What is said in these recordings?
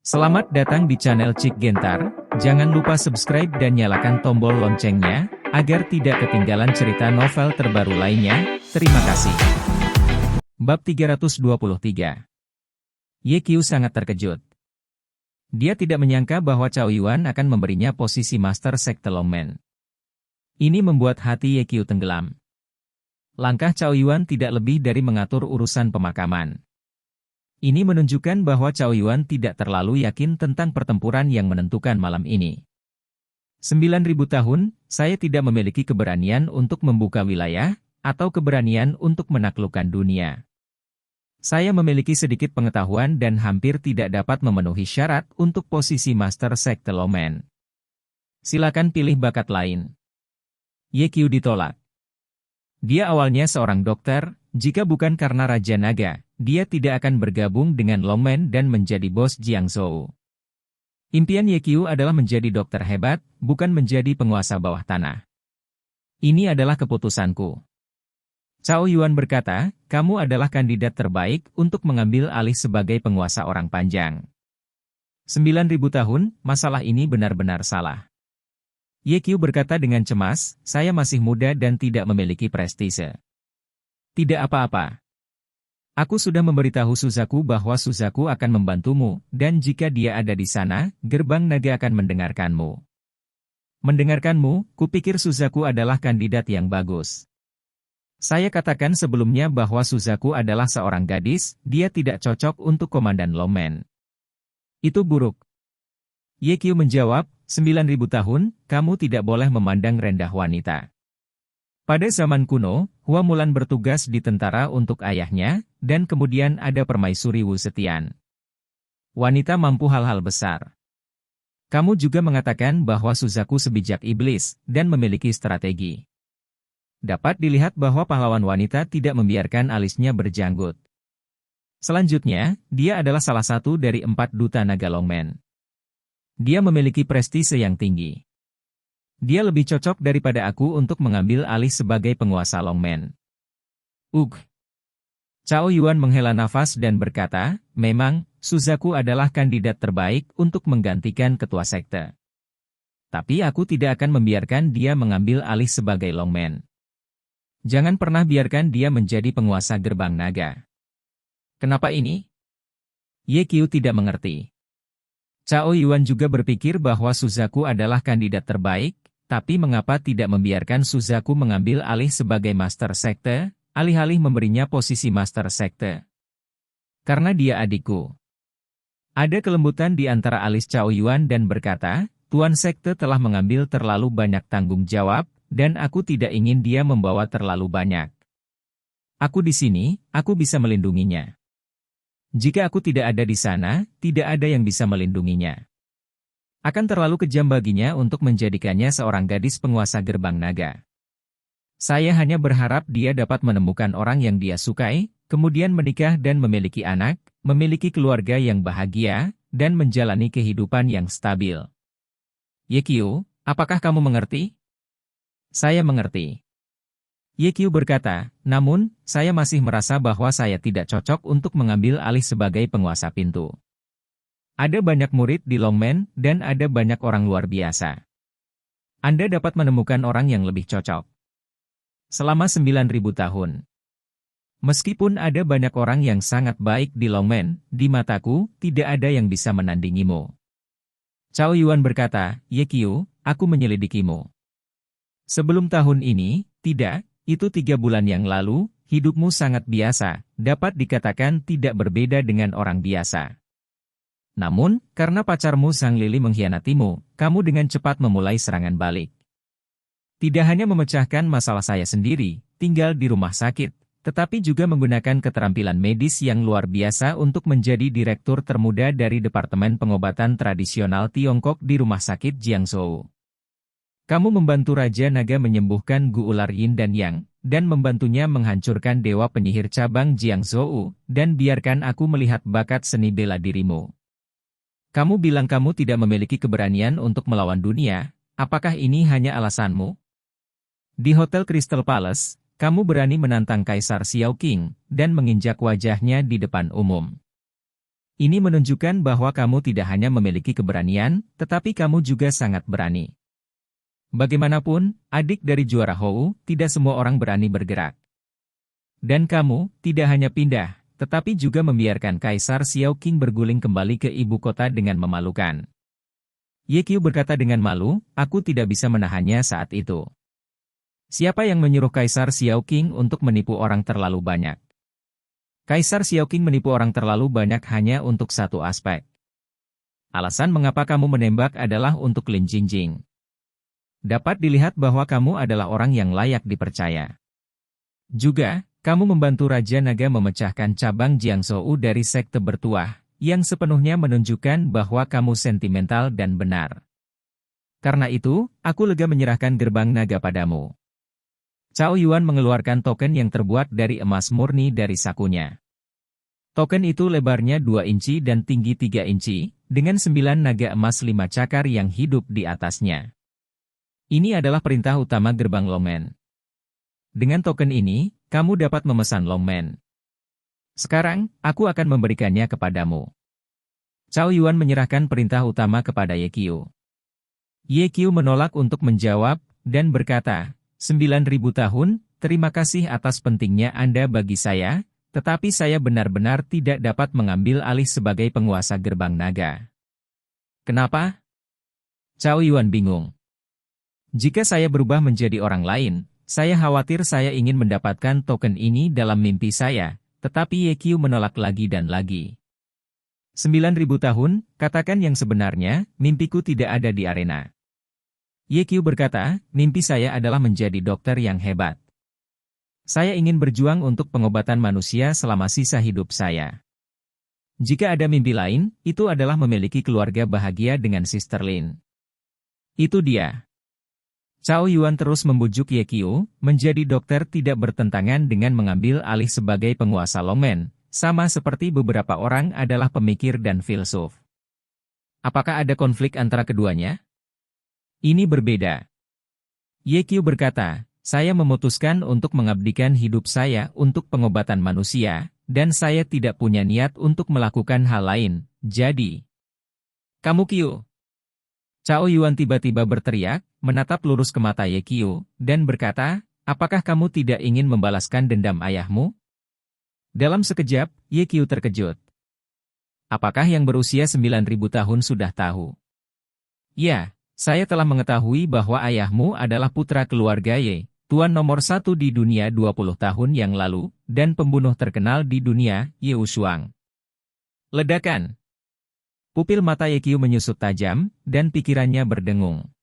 Selamat datang di channel Cik Gentar, jangan lupa subscribe dan nyalakan tombol loncengnya, agar tidak ketinggalan cerita novel terbaru lainnya, terima kasih. Bab 323. Ye Qiu sangat terkejut. Dia tidak menyangka bahwa Cao Yuan akan memberinya posisi Master Sekte Longmen. Ini membuat hati Ye Qiu tenggelam. Langkah Cao Yuan tidak lebih dari mengatur urusan pemakaman. Ini menunjukkan bahwa Cao Yuan tidak terlalu yakin tentang pertempuran yang menentukan malam ini. 9.000 tahun, saya tidak memiliki keberanian untuk membuka wilayah, atau keberanian untuk menaklukkan dunia. Saya memiliki sedikit pengetahuan dan hampir tidak dapat memenuhi syarat untuk posisi Master Sekte Longmen. Silakan pilih bakat lain. Ye Qiu ditolak. Dia awalnya seorang dokter, jika bukan karena Raja Naga, dia tidak akan bergabung dengan Longmen dan menjadi bos Jiangzhou. Impian Ye Qiu adalah menjadi dokter hebat, bukan menjadi penguasa bawah tanah. Ini adalah keputusanku. Cao Yuan berkata, kamu adalah kandidat terbaik untuk mengambil alih sebagai penguasa orang panjang. 9.000 tahun, masalah ini benar-benar salah. Ye Qiu berkata dengan cemas, saya masih muda dan tidak memiliki prestise. Tidak apa-apa. Aku sudah memberitahu Suzaku bahwa Suzaku akan membantumu, dan jika dia ada di sana, gerbang naga akan mendengarkanmu. Mendengarkanmu, kupikir Suzaku adalah kandidat yang bagus. Saya katakan sebelumnya bahwa Suzaku adalah seorang gadis, dia tidak cocok untuk Komandan Longmen. Itu buruk. Ye Qiu menjawab, 9.000 tahun, kamu tidak boleh memandang rendah wanita. Pada zaman kuno, Hua Mulan bertugas di tentara untuk ayahnya, dan kemudian ada permaisuri Wu Zetian. Wanita mampu hal-hal besar. Kamu juga mengatakan bahwa Suzaku sebijak iblis, dan memiliki strategi. Dapat dilihat bahwa pahlawan wanita tidak membiarkan alisnya berjanggut. Selanjutnya, dia adalah salah satu dari 4 duta naga Longmen. Dia memiliki prestise yang tinggi. Dia lebih cocok daripada aku untuk mengambil alih sebagai penguasa Longmen. Cao Yuan menghela nafas dan berkata, memang, Suzaku adalah kandidat terbaik untuk menggantikan ketua sekte. Tapi aku tidak akan membiarkan dia mengambil alih sebagai Longmen. Jangan pernah biarkan dia menjadi penguasa gerbang naga. Kenapa ini? Ye Qiu tidak mengerti. Cao Yuan juga berpikir bahwa Suzaku adalah kandidat terbaik, tapi mengapa tidak membiarkan Suzaku mengambil alih sebagai Master Sekte, alih-alih memberinya posisi Master Sekte? Karena dia adikku. Ada kelembutan di antara alis Cao Yuan dan berkata, Tuan Sekte telah mengambil terlalu banyak tanggung jawab, dan aku tidak ingin dia membawa terlalu banyak. Aku di sini, aku bisa melindunginya. Jika aku tidak ada di sana, tidak ada yang bisa melindunginya. Akan terlalu kejam baginya untuk menjadikannya seorang gadis penguasa gerbang naga. Saya hanya berharap dia dapat menemukan orang yang dia sukai, kemudian menikah dan memiliki anak, memiliki keluarga yang bahagia, dan menjalani kehidupan yang stabil. Ye Qiu, apakah kamu mengerti? Saya mengerti. Ye Qiu berkata, namun, saya masih merasa bahwa saya tidak cocok untuk mengambil alih sebagai penguasa pintu. Ada banyak murid di Longmen, dan ada banyak orang luar biasa. Anda dapat menemukan orang yang lebih cocok. Selama 9.000 tahun. Meskipun ada banyak orang yang sangat baik di Longmen, di mataku, tidak ada yang bisa menandingimu. Cao Yuan berkata, Ye Qiu, aku menyelidikimu. Sebelum tahun ini, tidak, itu 3 bulan yang lalu, hidupmu sangat biasa, dapat dikatakan tidak berbeda dengan orang biasa. Namun, karena pacarmu Sang Lili mengkhianatimu, kamu dengan cepat memulai serangan balik. Tidak hanya memecahkan masalah saya sendiri, tinggal di rumah sakit, tetapi juga menggunakan keterampilan medis yang luar biasa untuk menjadi direktur termuda dari Departemen Pengobatan Tradisional Tiongkok di Rumah Sakit Jiangzhou. Kamu membantu Raja Naga menyembuhkan Gu Ular Yin dan Yang, dan membantunya menghancurkan Dewa Penyihir cabang Jiangzhou, dan biarkan aku melihat bakat seni bela dirimu. Kamu bilang kamu tidak memiliki keberanian untuk melawan dunia, apakah ini hanya alasanmu? Di Hotel Crystal Palace, kamu berani menantang Kaisar Xiao Qing, dan menginjak wajahnya di depan umum. Ini menunjukkan bahwa kamu tidak hanya memiliki keberanian, tetapi kamu juga sangat berani. Bagaimanapun, adik dari juara Hou, tidak semua orang berani bergerak. Dan kamu, tidak hanya pindah, tetapi juga membiarkan Kaisar Xiao Qing berguling kembali ke ibu kota dengan memalukan. Ye Qiu berkata dengan malu, aku tidak bisa menahannya saat itu. Siapa yang menyuruh Kaisar Xiao Qing untuk menipu orang terlalu banyak? Kaisar Xiao Qing menipu orang terlalu banyak hanya untuk satu aspek. Alasan mengapa kamu menembak adalah untuk Lin Jingjing. Dapat dilihat bahwa kamu adalah orang yang layak dipercaya. Juga, kamu membantu Raja Naga memecahkan cabang Jiangzhou dari sekte bertuah, yang sepenuhnya menunjukkan bahwa kamu sentimental dan benar. Karena itu, aku lega menyerahkan gerbang naga padamu. Cao Yuan mengeluarkan token yang terbuat dari emas murni dari sakunya. Token itu lebarnya 2 inci dan tinggi 3 inci, dengan 9 naga emas 5 cakar yang hidup di atasnya. Ini adalah perintah utama gerbang Longmen. Dengan token ini, kamu dapat memesan Longmen. Sekarang, aku akan memberikannya kepadamu. Cao Yuan menyerahkan perintah utama kepada Ye Qiu. Ye Qiu menolak untuk menjawab, dan berkata, 9.000 tahun, terima kasih atas pentingnya Anda bagi saya, tetapi saya benar-benar tidak dapat mengambil alih sebagai penguasa gerbang naga. Kenapa? Cao Yuan bingung. Jika saya berubah menjadi orang lain, saya khawatir saya ingin mendapatkan token ini dalam mimpi saya, tetapi Ye Qiu menolak lagi dan lagi. 9.000 tahun, katakan yang sebenarnya, mimpiku tidak ada di arena. Ye Qiu berkata, mimpi saya adalah menjadi dokter yang hebat. Saya ingin berjuang untuk pengobatan manusia selama sisa hidup saya. Jika ada mimpi lain, itu adalah memiliki keluarga bahagia dengan Sister Lin. Itu dia. Cao Yuan terus membujuk Ye Qiu, menjadi dokter tidak bertentangan dengan mengambil alih sebagai penguasa Longmen, sama seperti beberapa orang adalah pemikir dan filsuf. Apakah ada konflik antara keduanya? Ini berbeda. Ye Qiu berkata, saya memutuskan untuk mengabdikan hidup saya untuk pengobatan manusia, dan saya tidak punya niat untuk melakukan hal lain, jadi... Kamu Qiu. Cao Yuan tiba-tiba berteriak, menatap lurus ke mata Ye Qiu, dan berkata, apakah kamu tidak ingin membalaskan dendam ayahmu? Dalam sekejap, Ye Qiu terkejut. Apakah yang berusia 9.000 tahun sudah tahu? Ya, saya telah mengetahui bahwa ayahmu adalah putra keluarga Ye, tuan nomor 1 di dunia 20 tahun yang lalu, dan pembunuh terkenal di dunia, Ye Wushuang. Ledakan. Pupil mata Ye Qiu menyusut tajam, dan pikirannya berdengung.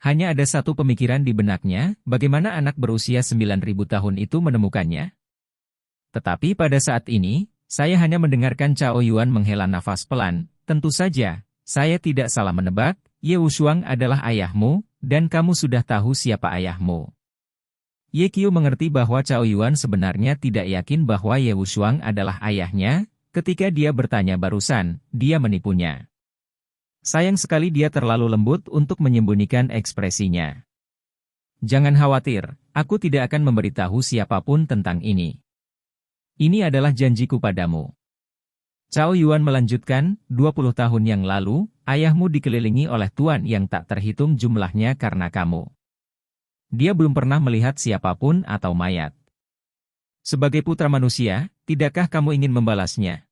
Hanya ada satu pemikiran di benaknya, bagaimana anak berusia 9.000 tahun itu menemukannya? Tetapi pada saat ini, saya hanya mendengarkan Cao Yuan menghela nafas pelan, tentu saja, saya tidak salah menebak, Ye Wushuang adalah ayahmu, dan kamu sudah tahu siapa ayahmu. Ye Qiu mengerti bahwa Cao Yuan sebenarnya tidak yakin bahwa Ye Wushuang adalah ayahnya. Ketika dia bertanya barusan, dia menipunya. Sayang sekali dia terlalu lembut untuk menyembunyikan ekspresinya. Jangan khawatir, aku tidak akan memberitahu siapapun tentang ini. Ini adalah janjiku padamu. Cao Yuan melanjutkan, 20 tahun yang lalu, ayahmu dikelilingi oleh tuan yang tak terhitung jumlahnya karena kamu. Dia belum pernah melihat siapapun atau mayat. Sebagai putra manusia, tidakkah kamu ingin membalasnya?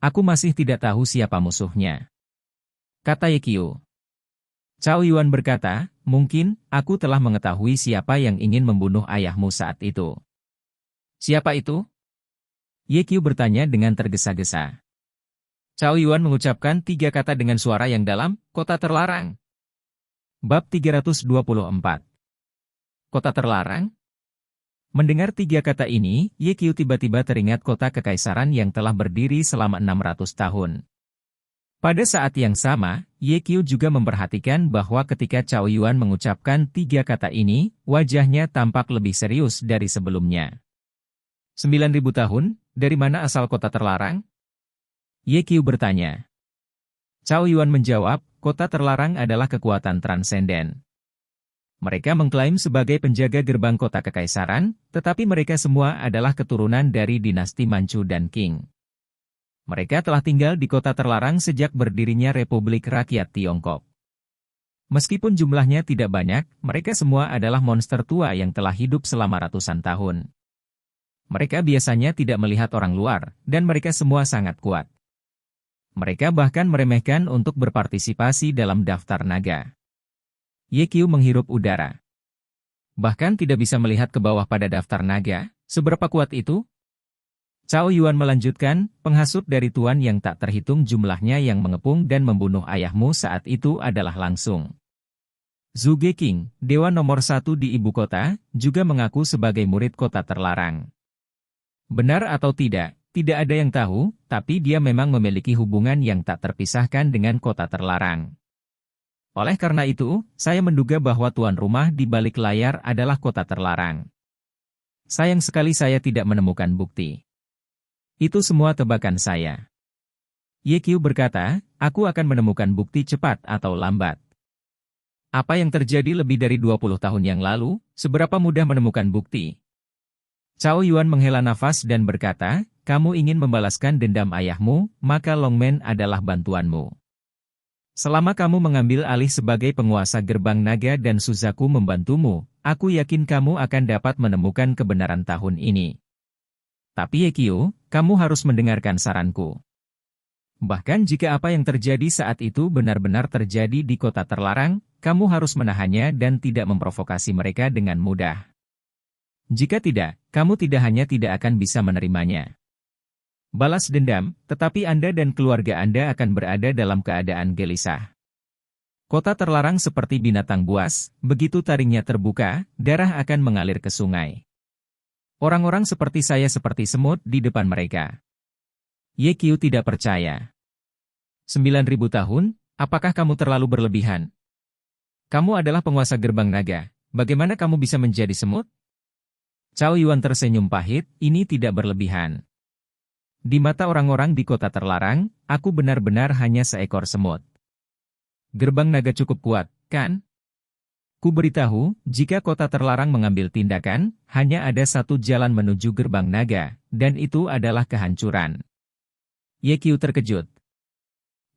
Aku masih tidak tahu siapa musuhnya. Kata Ye Qiu. Cao Yuan berkata, mungkin, aku telah mengetahui siapa yang ingin membunuh ayahmu saat itu. Siapa itu? Ye Qiu bertanya dengan tergesa-gesa. Cao Yuan mengucapkan 3 kata dengan suara yang dalam, kota terlarang. Bab 324. Kota terlarang? Mendengar 3 kata ini, Ye Qiu tiba-tiba teringat kota kekaisaran yang telah berdiri selama 600 tahun. Pada saat yang sama, Ye Qiu juga memperhatikan bahwa ketika Cao Yuan mengucapkan 3 kata ini, wajahnya tampak lebih serius dari sebelumnya. 9.000 tahun, dari mana asal kota terlarang? Ye Qiu bertanya. Cao Yuan menjawab, kota terlarang adalah kekuatan transenden. Mereka mengklaim sebagai penjaga gerbang kota kekaisaran, tetapi mereka semua adalah keturunan dari dinasti Manchu dan Qing. Mereka telah tinggal di kota terlarang sejak berdirinya Republik Rakyat Tiongkok. Meskipun jumlahnya tidak banyak, mereka semua adalah monster tua yang telah hidup selama ratusan tahun. Mereka biasanya tidak melihat orang luar, dan mereka semua sangat kuat. Mereka bahkan meremehkan untuk berpartisipasi dalam daftar naga. Ye Qiu menghirup udara. Bahkan tidak bisa melihat ke bawah pada daftar naga, seberapa kuat itu? Cao Yuan melanjutkan, penghasut dari Tuan yang tak terhitung jumlahnya yang mengepung dan membunuh ayahmu saat itu adalah langsung. Zhu Geqing, dewa nomor 1 di ibu kota, juga mengaku sebagai murid kota terlarang. Benar atau tidak ada yang tahu, tapi dia memang memiliki hubungan yang tak terpisahkan dengan kota terlarang. Oleh karena itu, saya menduga bahwa tuan rumah di balik layar adalah kota terlarang. Sayang sekali saya tidak menemukan bukti. Itu semua tebakan saya. Ye Qiu berkata, aku akan menemukan bukti cepat atau lambat. Apa yang terjadi lebih dari 20 tahun yang lalu, seberapa mudah menemukan bukti? Cao Yuan menghela nafas dan berkata, kamu ingin membalaskan dendam ayahmu, maka Longmen adalah bantuanmu. Selama kamu mengambil alih sebagai penguasa gerbang naga dan Suzaku membantumu, aku yakin kamu akan dapat menemukan kebenaran tahun ini. Tapi Ye Qiu, kamu harus mendengarkan saranku. Bahkan jika apa yang terjadi saat itu benar-benar terjadi di kota terlarang, kamu harus menahannya dan tidak memprovokasi mereka dengan mudah. Jika tidak, kamu tidak hanya tidak akan bisa menerimanya. Balas dendam, tetapi Anda dan keluarga Anda akan berada dalam keadaan gelisah. Kota terlarang seperti binatang buas, begitu taringnya terbuka, darah akan mengalir ke sungai. Orang-orang seperti saya seperti semut di depan mereka. Ye Qiu tidak percaya. 9.000 tahun, apakah kamu terlalu berlebihan? Kamu adalah penguasa gerbang naga, bagaimana kamu bisa menjadi semut? Cao Yuan tersenyum pahit, ini tidak berlebihan. Di mata orang-orang di kota terlarang, aku benar-benar hanya seekor semut. Gerbang naga cukup kuat, kan? Ku beritahu, jika kota terlarang mengambil tindakan, hanya ada satu jalan menuju gerbang naga, dan itu adalah kehancuran. Ye Qiu terkejut.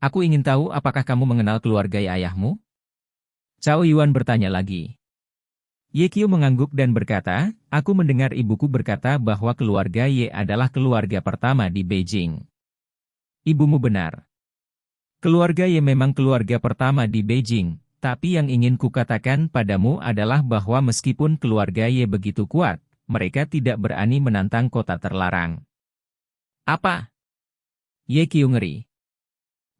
Aku ingin tahu apakah kamu mengenal keluarga ayahmu? Cao Yuan bertanya lagi. Ye Qiu mengangguk dan berkata, aku mendengar ibuku berkata bahwa keluarga Ye adalah keluarga pertama di Beijing. Ibumu benar. Keluarga Ye memang keluarga pertama di Beijing. Tapi yang ingin kukatakan padamu adalah bahwa meskipun keluarga Ye begitu kuat, mereka tidak berani menantang kota terlarang. Apa? Ye Qiu ngeri.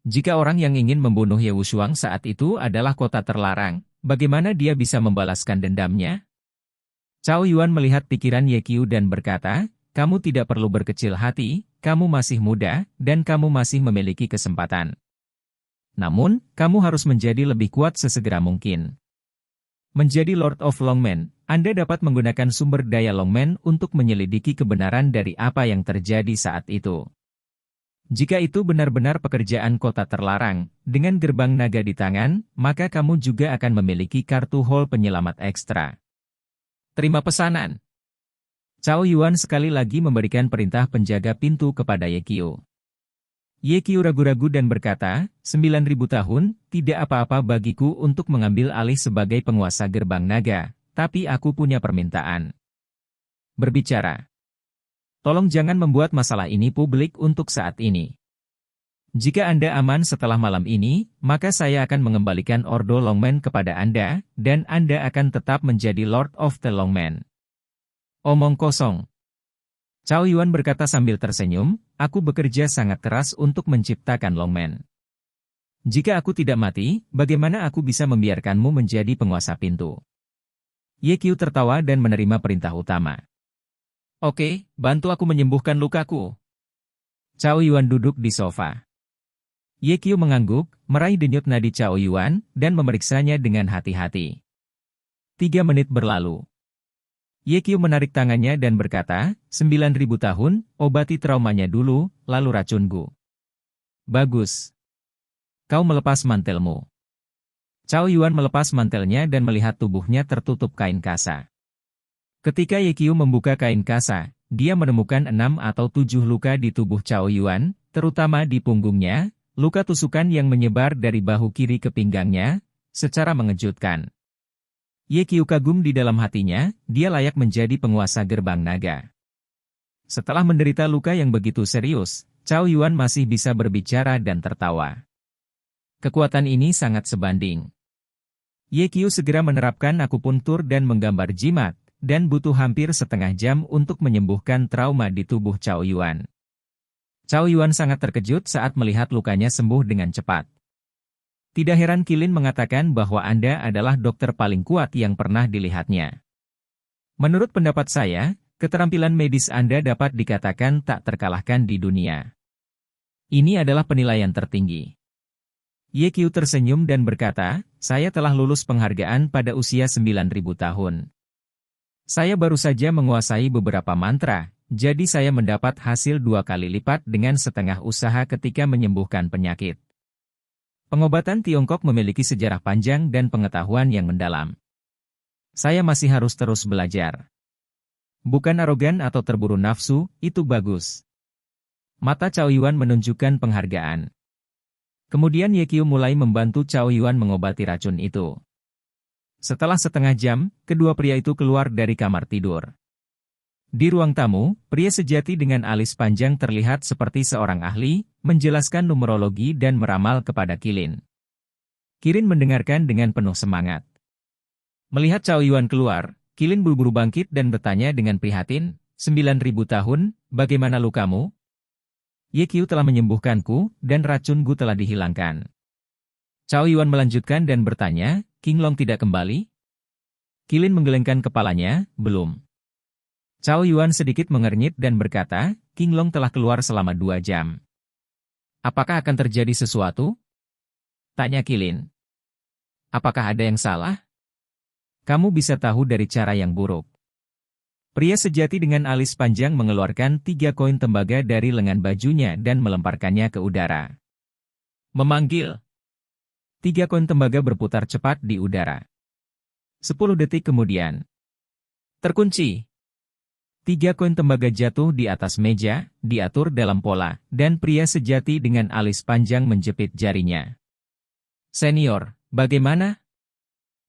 Jika orang yang ingin membunuh Ye Wushuang saat itu adalah kota terlarang, bagaimana dia bisa membalaskan dendamnya? Cao Yuan melihat pikiran Ye Qiu dan berkata, kamu tidak perlu berkecil hati, kamu masih muda, dan kamu masih memiliki kesempatan. Namun, kamu harus menjadi lebih kuat sesegera mungkin. Menjadi Lord of Longmen, Anda dapat menggunakan sumber daya Longmen untuk menyelidiki kebenaran dari apa yang terjadi saat itu. Jika itu benar-benar pekerjaan kota terlarang, dengan gerbang naga di tangan, maka kamu juga akan memiliki kartu hall penyelamat ekstra. Terima pesanan. Cao Yuan sekali lagi memberikan perintah penjaga pintu kepada Ye Qiu. Ye Qiu ragu-ragu dan berkata, 9.000 tahun, tidak apa-apa bagiku untuk mengambil alih sebagai penguasa gerbang naga, tapi aku punya permintaan. Berbicara. Tolong jangan membuat masalah ini publik untuk saat ini. Jika Anda aman setelah malam ini, maka saya akan mengembalikan Ordo Longmen kepada Anda, dan Anda akan tetap menjadi Lord of the Longmen. Omong kosong. Cao Yuan berkata sambil tersenyum, aku bekerja sangat keras untuk menciptakan Longmen. Jika aku tidak mati, bagaimana aku bisa membiarkanmu menjadi penguasa pintu? Ye Qiu tertawa dan menerima perintah utama. Oke, bantu aku menyembuhkan lukaku. Cao Yuan duduk di sofa. Ye Qiu mengangguk, meraih denyut nadi Cao Yuan, dan memeriksanya dengan hati-hati. 3 menit berlalu. Ye Qiu menarik tangannya dan berkata, 9.000 tahun, obati traumanya dulu, lalu racunku. Bagus. Kau melepas mantelmu. Cao Yuan melepas mantelnya dan melihat tubuhnya tertutup kain kasa. Ketika Ye Qiu membuka kain kasa, dia menemukan 6 atau 7 luka di tubuh Cao Yuan, terutama di punggungnya, luka tusukan yang menyebar dari bahu kiri ke pinggangnya, secara mengejutkan. Ye Qiu kagum di dalam hatinya, dia layak menjadi penguasa gerbang naga. Setelah menderita luka yang begitu serius, Cao Yuan masih bisa berbicara dan tertawa. Kekuatan ini sangat sebanding. Ye Qiu segera menerapkan akupuntur dan menggambar jimat, dan butuh hampir setengah jam untuk menyembuhkan trauma di tubuh Cao Yuan. Cao Yuan sangat terkejut saat melihat lukanya sembuh dengan cepat. Tidak heran Qilin mengatakan bahwa Anda adalah dokter paling kuat yang pernah dilihatnya. Menurut pendapat saya, keterampilan medis Anda dapat dikatakan tak terkalahkan di dunia. Ini adalah penilaian tertinggi. Ye Qiu tersenyum dan berkata, saya telah lulus penghargaan pada usia 9.000 tahun. Saya baru saja menguasai beberapa mantra, jadi saya mendapat hasil 2 kali lipat dengan setengah usaha ketika menyembuhkan penyakit. Pengobatan Tiongkok memiliki sejarah panjang dan pengetahuan yang mendalam. Saya masih harus terus belajar. Bukan arogan atau terburu nafsu, itu bagus. Mata Cao Yuan menunjukkan penghargaan. Kemudian Ye Qiu mulai membantu Cao Yuan mengobati racun itu. Setelah setengah jam, kedua pria itu keluar dari kamar tidur. Di ruang tamu, pria sejati dengan alis panjang terlihat seperti seorang ahli, menjelaskan numerologi dan meramal kepada Qilin. Qilin mendengarkan dengan penuh semangat. Melihat Cao Yuan keluar, Qilin buru-buru bangkit dan bertanya dengan prihatin, 9.000 tahun, bagaimana lukamu? Ye Qiu telah menyembuhkanku, dan racunku telah dihilangkan. Cao Yuan melanjutkan dan bertanya, King Long tidak kembali? Qilin menggelengkan kepalanya, belum. Cao Yuan sedikit mengernyit dan berkata, King Long telah keluar selama 2 jam. Apakah akan terjadi sesuatu? Tanya Qilin. Apakah ada yang salah? Kamu bisa tahu dari cara yang buruk. Pria sejati dengan alis panjang mengeluarkan 3 koin tembaga dari lengan bajunya dan melemparkannya ke udara. Memanggil. 3 koin tembaga berputar cepat di udara. 10 detik kemudian. Terkunci. 3 koin tembaga jatuh di atas meja, diatur dalam pola, dan pria sejati dengan alis panjang menjepit jarinya. Senior, bagaimana?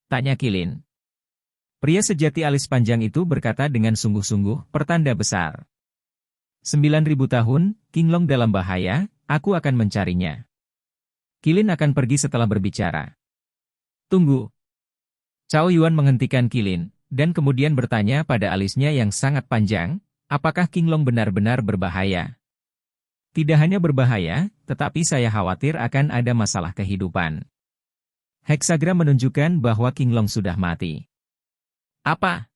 Tanya Qilin. Pria sejati alis panjang itu berkata dengan sungguh-sungguh, pertanda besar. 9.000 tahun, King Long dalam bahaya, aku akan mencarinya. Qilin akan pergi setelah berbicara. Tunggu. Cao Yuan menghentikan Qilin, dan kemudian bertanya pada alisnya yang sangat panjang, apakah King Long benar-benar berbahaya? Tidak hanya berbahaya, tetapi saya khawatir akan ada masalah kehidupan. Heksagram menunjukkan bahwa King Long sudah mati. Apa?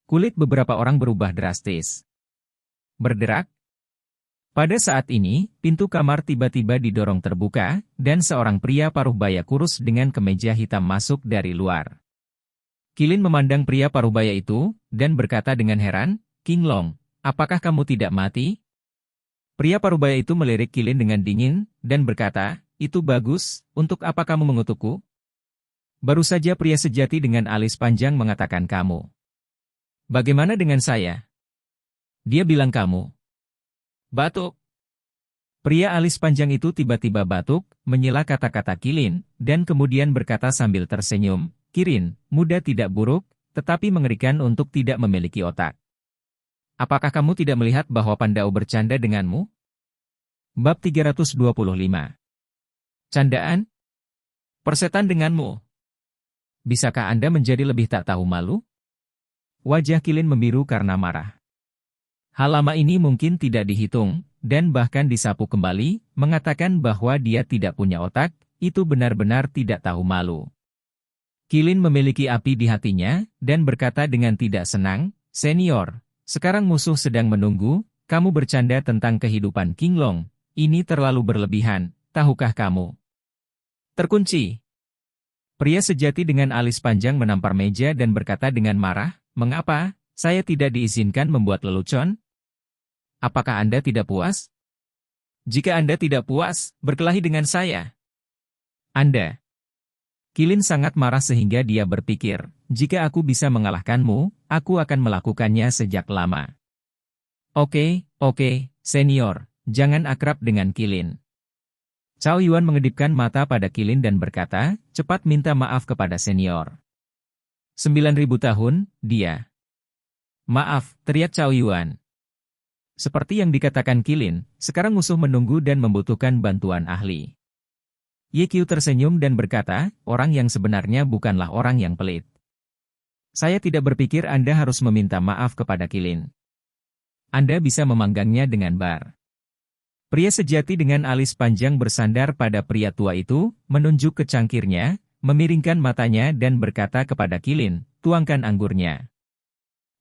Kulit beberapa orang berubah drastis. Berderak? Pada saat ini, pintu kamar tiba-tiba didorong terbuka, dan seorang pria paruh baya kurus dengan kemeja hitam masuk dari luar. Qilin memandang pria paruh baya itu, dan berkata dengan heran, King Long, apakah kamu tidak mati? Pria paruh baya itu melirik Qilin dengan dingin, dan berkata, itu bagus, untuk apa kamu mengutukku? Baru saja pria sejati dengan alis panjang mengatakan kamu. Bagaimana dengan saya? Dia bilang kamu. Batuk. Pria alis panjang itu tiba-tiba batuk, menyela kata-kata Qilin, dan kemudian berkata sambil tersenyum, Qilin, muda tidak buruk, tetapi mengerikan untuk tidak memiliki otak. Apakah kamu tidak melihat bahwa Pandao bercanda denganmu? Bab 325. Candaan? Persetan denganmu. Bisakah Anda menjadi lebih tak tahu malu? Wajah Qilin membiru karena marah. Hal lama ini mungkin tidak dihitung, dan bahkan disapu kembali, mengatakan bahwa dia tidak punya otak, itu benar-benar tidak tahu malu. Qilin memiliki api di hatinya, dan berkata dengan tidak senang, Senior, sekarang musuh sedang menunggu, kamu bercanda tentang kehidupan King Long, ini terlalu berlebihan, tahukah kamu? Terkunci. Pria sejati dengan alis panjang menampar meja dan berkata dengan marah, mengapa, saya tidak diizinkan membuat lelucon? Apakah Anda tidak puas? Jika Anda tidak puas, berkelahi dengan saya. Anda. Qilin sangat marah sehingga dia berpikir, jika aku bisa mengalahkanmu, aku akan melakukannya sejak lama. Oke, senior, jangan akrab dengan Qilin. Cao Yuan mengedipkan mata pada Qilin dan berkata, cepat minta maaf kepada senior. 9.000 tahun, dia. Maaf, teriak Cao Yuan. Seperti yang dikatakan Qilin, sekarang musuh menunggu dan membutuhkan bantuan ahli. Ye Qiu tersenyum dan berkata, orang yang sebenarnya bukanlah orang yang pelit. Saya tidak berpikir Anda harus meminta maaf kepada Qilin. Anda bisa memanggangnya dengan bar. Pria sejati dengan alis panjang bersandar pada pria tua itu, menunjuk ke cangkirnya, memiringkan matanya dan berkata kepada Qilin, tuangkan anggurnya.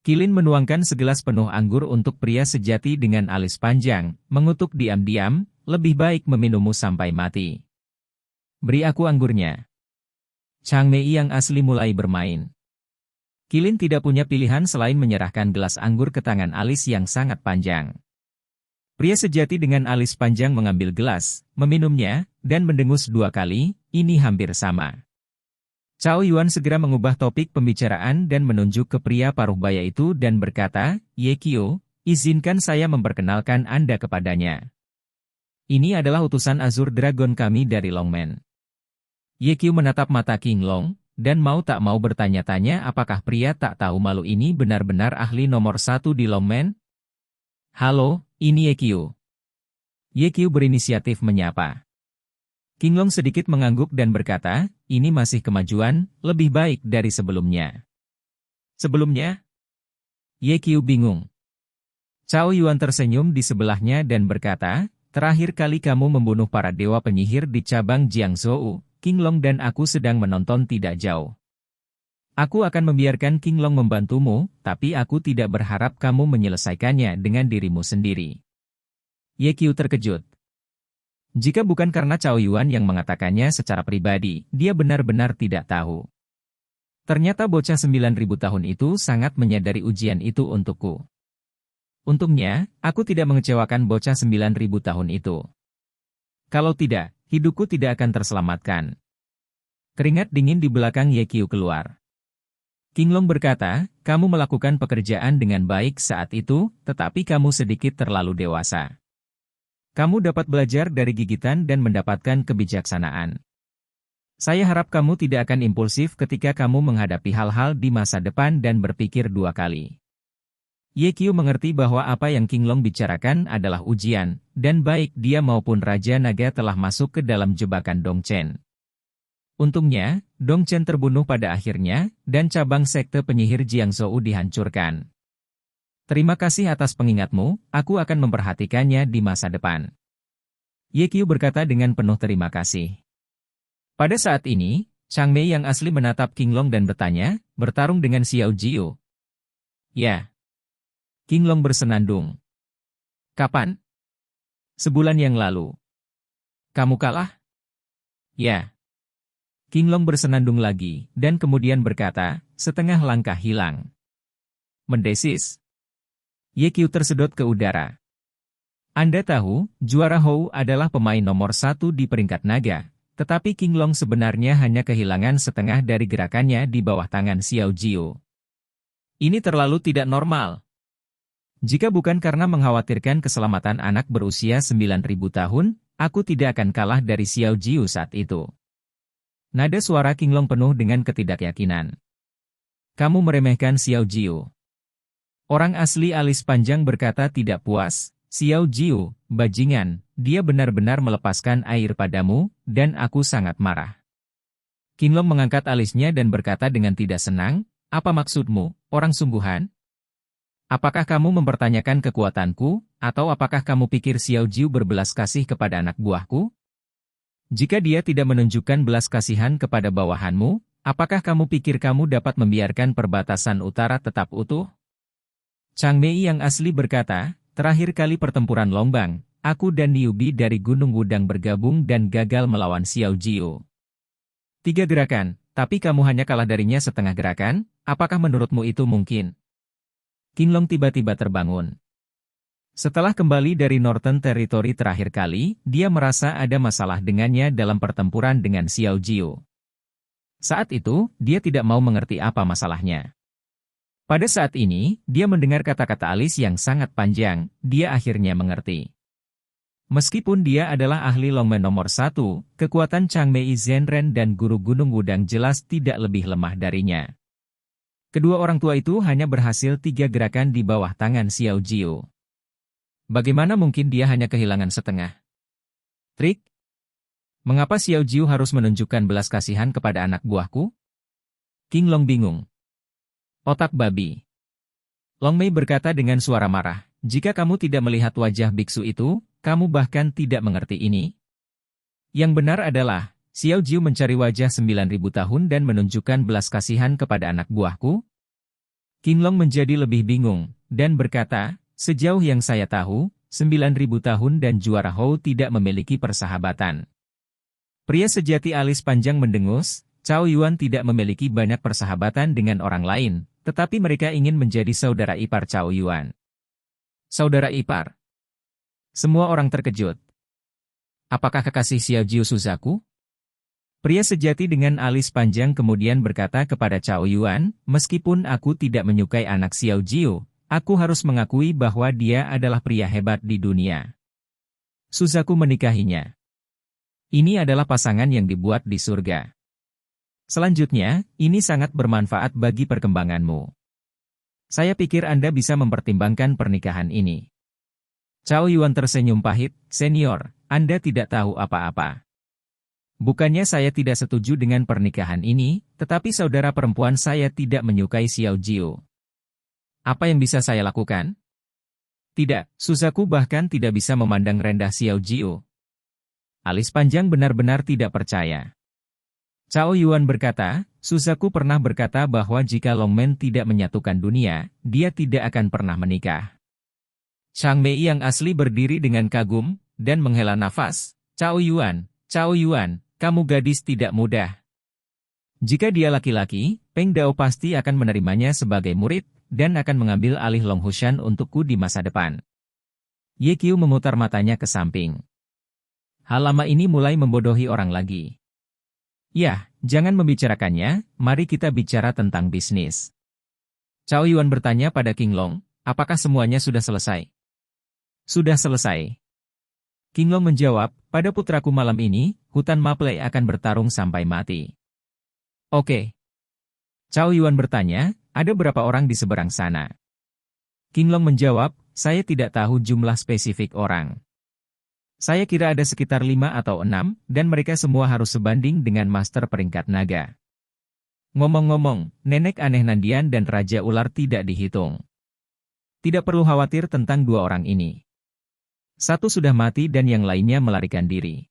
Qilin menuangkan segelas penuh anggur untuk pria sejati dengan alis panjang, mengutuk diam-diam, lebih baik meminummu sampai mati. Beri aku anggurnya. Chang Mei yang asli mulai bermain. Qilin tidak punya pilihan selain menyerahkan gelas anggur ke tangan alis yang sangat panjang. Pria sejati dengan alis panjang mengambil gelas, meminumnya, dan mendengus 2 kali, ini hampir sama. Cao Yuan segera mengubah topik pembicaraan dan menunjuk ke pria paruh baya itu dan berkata, Ye Qiu, izinkan saya memperkenalkan Anda kepadanya. Ini adalah utusan Azure Dragon kami dari Longmen. Ye Qiu menatap mata King Long, dan mau tak mau bertanya-tanya apakah pria tak tahu malu ini benar-benar ahli nomor 1 di Longmen? Halo, ini Ye Qiu. Ye Qiu berinisiatif menyapa. King Long sedikit mengangguk dan berkata, ini masih kemajuan, lebih baik dari sebelumnya. Sebelumnya? Ye Qiu bingung. Cao Yuan tersenyum di sebelahnya dan berkata, terakhir kali kamu membunuh para dewa penyihir di cabang Jiangzhou, King Long dan aku sedang menonton tidak jauh. Aku akan membiarkan King Long membantumu, tapi aku tidak berharap kamu menyelesaikannya dengan dirimu sendiri. Ye Qiu terkejut. Jika bukan karena Cao Yuan yang mengatakannya secara pribadi, dia benar-benar tidak tahu. Ternyata bocah 9.000 tahun itu sangat menyadari ujian itu untukku. Untungnya, aku tidak mengecewakan bocah 9.000 tahun itu. Kalau tidak, hidupku tidak akan terselamatkan. Keringat dingin di belakang Ye Qiu keluar. King Long berkata, kamu melakukan pekerjaan dengan baik saat itu, tetapi kamu sedikit terlalu dewasa. Kamu dapat belajar dari gigitan dan mendapatkan kebijaksanaan. Saya harap kamu tidak akan impulsif ketika kamu menghadapi hal-hal di masa depan dan berpikir 2 kali. Ye Qiu mengerti bahwa apa yang King Long bicarakan adalah ujian, dan baik dia maupun Raja Naga telah masuk ke dalam jebakan Dong Chen. Untungnya, Dong Chen terbunuh pada akhirnya, dan cabang sekte penyihir Jiangzhou dihancurkan. Terima kasih atas pengingatmu, aku akan memperhatikannya di masa depan. Ye Qiu berkata dengan penuh terima kasih. Pada saat ini, Chang Mei yang asli menatap King Long dan bertanya, bertarung dengan Xiao Jiu. Ya. King Long bersenandung. Kapan? Sebulan yang lalu. Kamu kalah? Ya. King Long bersenandung lagi, dan kemudian berkata, setengah langkah hilang. Mendesis. Ye Qiu tersedot ke udara. Anda tahu, juara Hou adalah pemain nomor 1 di peringkat naga, tetapi King Long sebenarnya hanya kehilangan setengah dari gerakannya di bawah tangan Xiao Jiu. Ini terlalu tidak normal. Jika bukan karena mengkhawatirkan keselamatan anak berusia 9.000 tahun, aku tidak akan kalah dari Xiao Jiu saat itu. Nada suara King Long penuh dengan ketidakyakinan. Kamu meremehkan Xiao Jiu. Orang asli alis panjang berkata tidak puas, Xiao Jiu, bajingan, dia benar-benar melepaskan air padamu, dan aku sangat marah. King Long mengangkat alisnya dan berkata dengan tidak senang, apa maksudmu, orang sungguhan? Apakah kamu mempertanyakan kekuatanku, atau apakah kamu pikir Xiao Jiu berbelas kasih kepada anak buahku? Jika dia tidak menunjukkan belas kasihan kepada bawahanmu, apakah kamu pikir kamu dapat membiarkan perbatasan utara tetap utuh? Chang Mei yang asli berkata, terakhir kali pertempuran Longbang, aku dan Niubi dari Gunung Wudang bergabung dan gagal melawan Xiao Jiu. 3 gerakan, tapi kamu hanya kalah darinya setengah gerakan, apakah menurutmu itu mungkin? King Long tiba-tiba terbangun. Setelah kembali dari Northern Territory terakhir kali, dia merasa ada masalah dengannya dalam pertempuran dengan Xiao Jiu. Saat itu, dia tidak mau mengerti apa masalahnya. Pada saat ini, dia mendengar kata-kata alis yang sangat panjang, dia akhirnya mengerti. Meskipun dia adalah ahli longmen nomor 1, kekuatan Changmei Zhenren dan guru Gunung Wudang jelas tidak lebih lemah darinya. Kedua orang tua itu hanya berhasil 3 gerakan di bawah tangan Xiao Jiu. Bagaimana mungkin dia hanya kehilangan setengah trik? Mengapa Xiao Jiu harus menunjukkan belas kasihan kepada anak buahku? King Long bingung. Otak babi. Long Mei berkata dengan suara marah, jika kamu tidak melihat wajah biksu itu, kamu bahkan tidak mengerti ini. Yang benar adalah, Xiao Jiu mencari wajah 9.000 tahun dan menunjukkan belas kasihan kepada anak buahku? King Long menjadi lebih bingung, dan berkata, sejauh yang saya tahu, 9.000 tahun dan juara Hou tidak memiliki persahabatan. Pria sejati alis panjang mendengus, Cao Yuan tidak memiliki banyak persahabatan dengan orang lain, tetapi mereka ingin menjadi saudara ipar Cao Yuan. Saudara ipar. Semua orang terkejut. Apakah kekasih Xiao Jiu Suzaku? Pria sejati dengan alis panjang kemudian berkata kepada Cao Yuan, meskipun aku tidak menyukai anak Xiao Jiu, aku harus mengakui bahwa dia adalah pria hebat di dunia. Suzaku menikahinya. Ini adalah pasangan yang dibuat di surga. Selanjutnya, ini sangat bermanfaat bagi perkembanganmu. Saya pikir Anda bisa mempertimbangkan pernikahan ini. Cao Yuan tersenyum pahit, senior, Anda tidak tahu apa-apa. Bukannya saya tidak setuju dengan pernikahan ini, tetapi saudara perempuan saya tidak menyukai Xiao Jiu. Apa yang bisa saya lakukan? Tidak, Suzaku bahkan tidak bisa memandang rendah Xiao Jiu. Alis panjang benar-benar tidak percaya. Cao Yuan berkata, Suzaku pernah berkata bahwa jika Longmen tidak menyatukan dunia, dia tidak akan pernah menikah. Changmei yang asli berdiri dengan kagum, dan menghela nafas. Cao Yuan, kamu gadis tidak mudah. Jika dia laki-laki, Peng Dao pasti akan menerimanya sebagai murid, dan akan mengambil alih Long Hushan untukku di masa depan. Ye Qiu memutar matanya ke samping. Hal lama ini mulai membodohi orang lagi. Ya, jangan membicarakannya, mari kita bicara tentang bisnis. Cao Yuan bertanya pada King Long, apakah semuanya sudah selesai? Sudah selesai. King Long menjawab, pada putraku malam ini, Hutan Maplei akan bertarung sampai mati. Oke. Cao Yuan bertanya, ada berapa orang di seberang sana? King Long menjawab, saya tidak tahu jumlah spesifik orang. Saya kira ada sekitar 5 atau 6, dan mereka semua harus sebanding dengan master peringkat naga. Ngomong-ngomong, nenek aneh Nandian dan Raja Ular tidak dihitung. Tidak perlu khawatir tentang 2 orang ini. Satu sudah mati dan yang lainnya melarikan diri.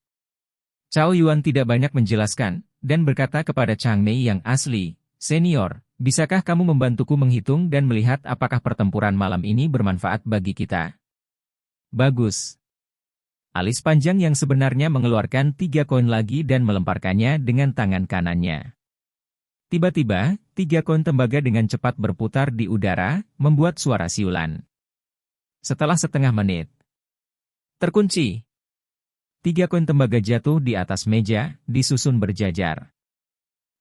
Cao Yuan tidak banyak menjelaskan, dan berkata kepada Changmei yang asli, senior, bisakah kamu membantuku menghitung dan melihat apakah pertempuran malam ini bermanfaat bagi kita? Bagus. Alis panjang yang sebenarnya mengeluarkan 3 koin lagi dan melemparkannya dengan tangan kanannya. Tiba-tiba, 3 koin tembaga dengan cepat berputar di udara, membuat suara siulan. Setelah setengah menit, terkunci. 3 koin tembaga jatuh di atas meja, disusun berjajar.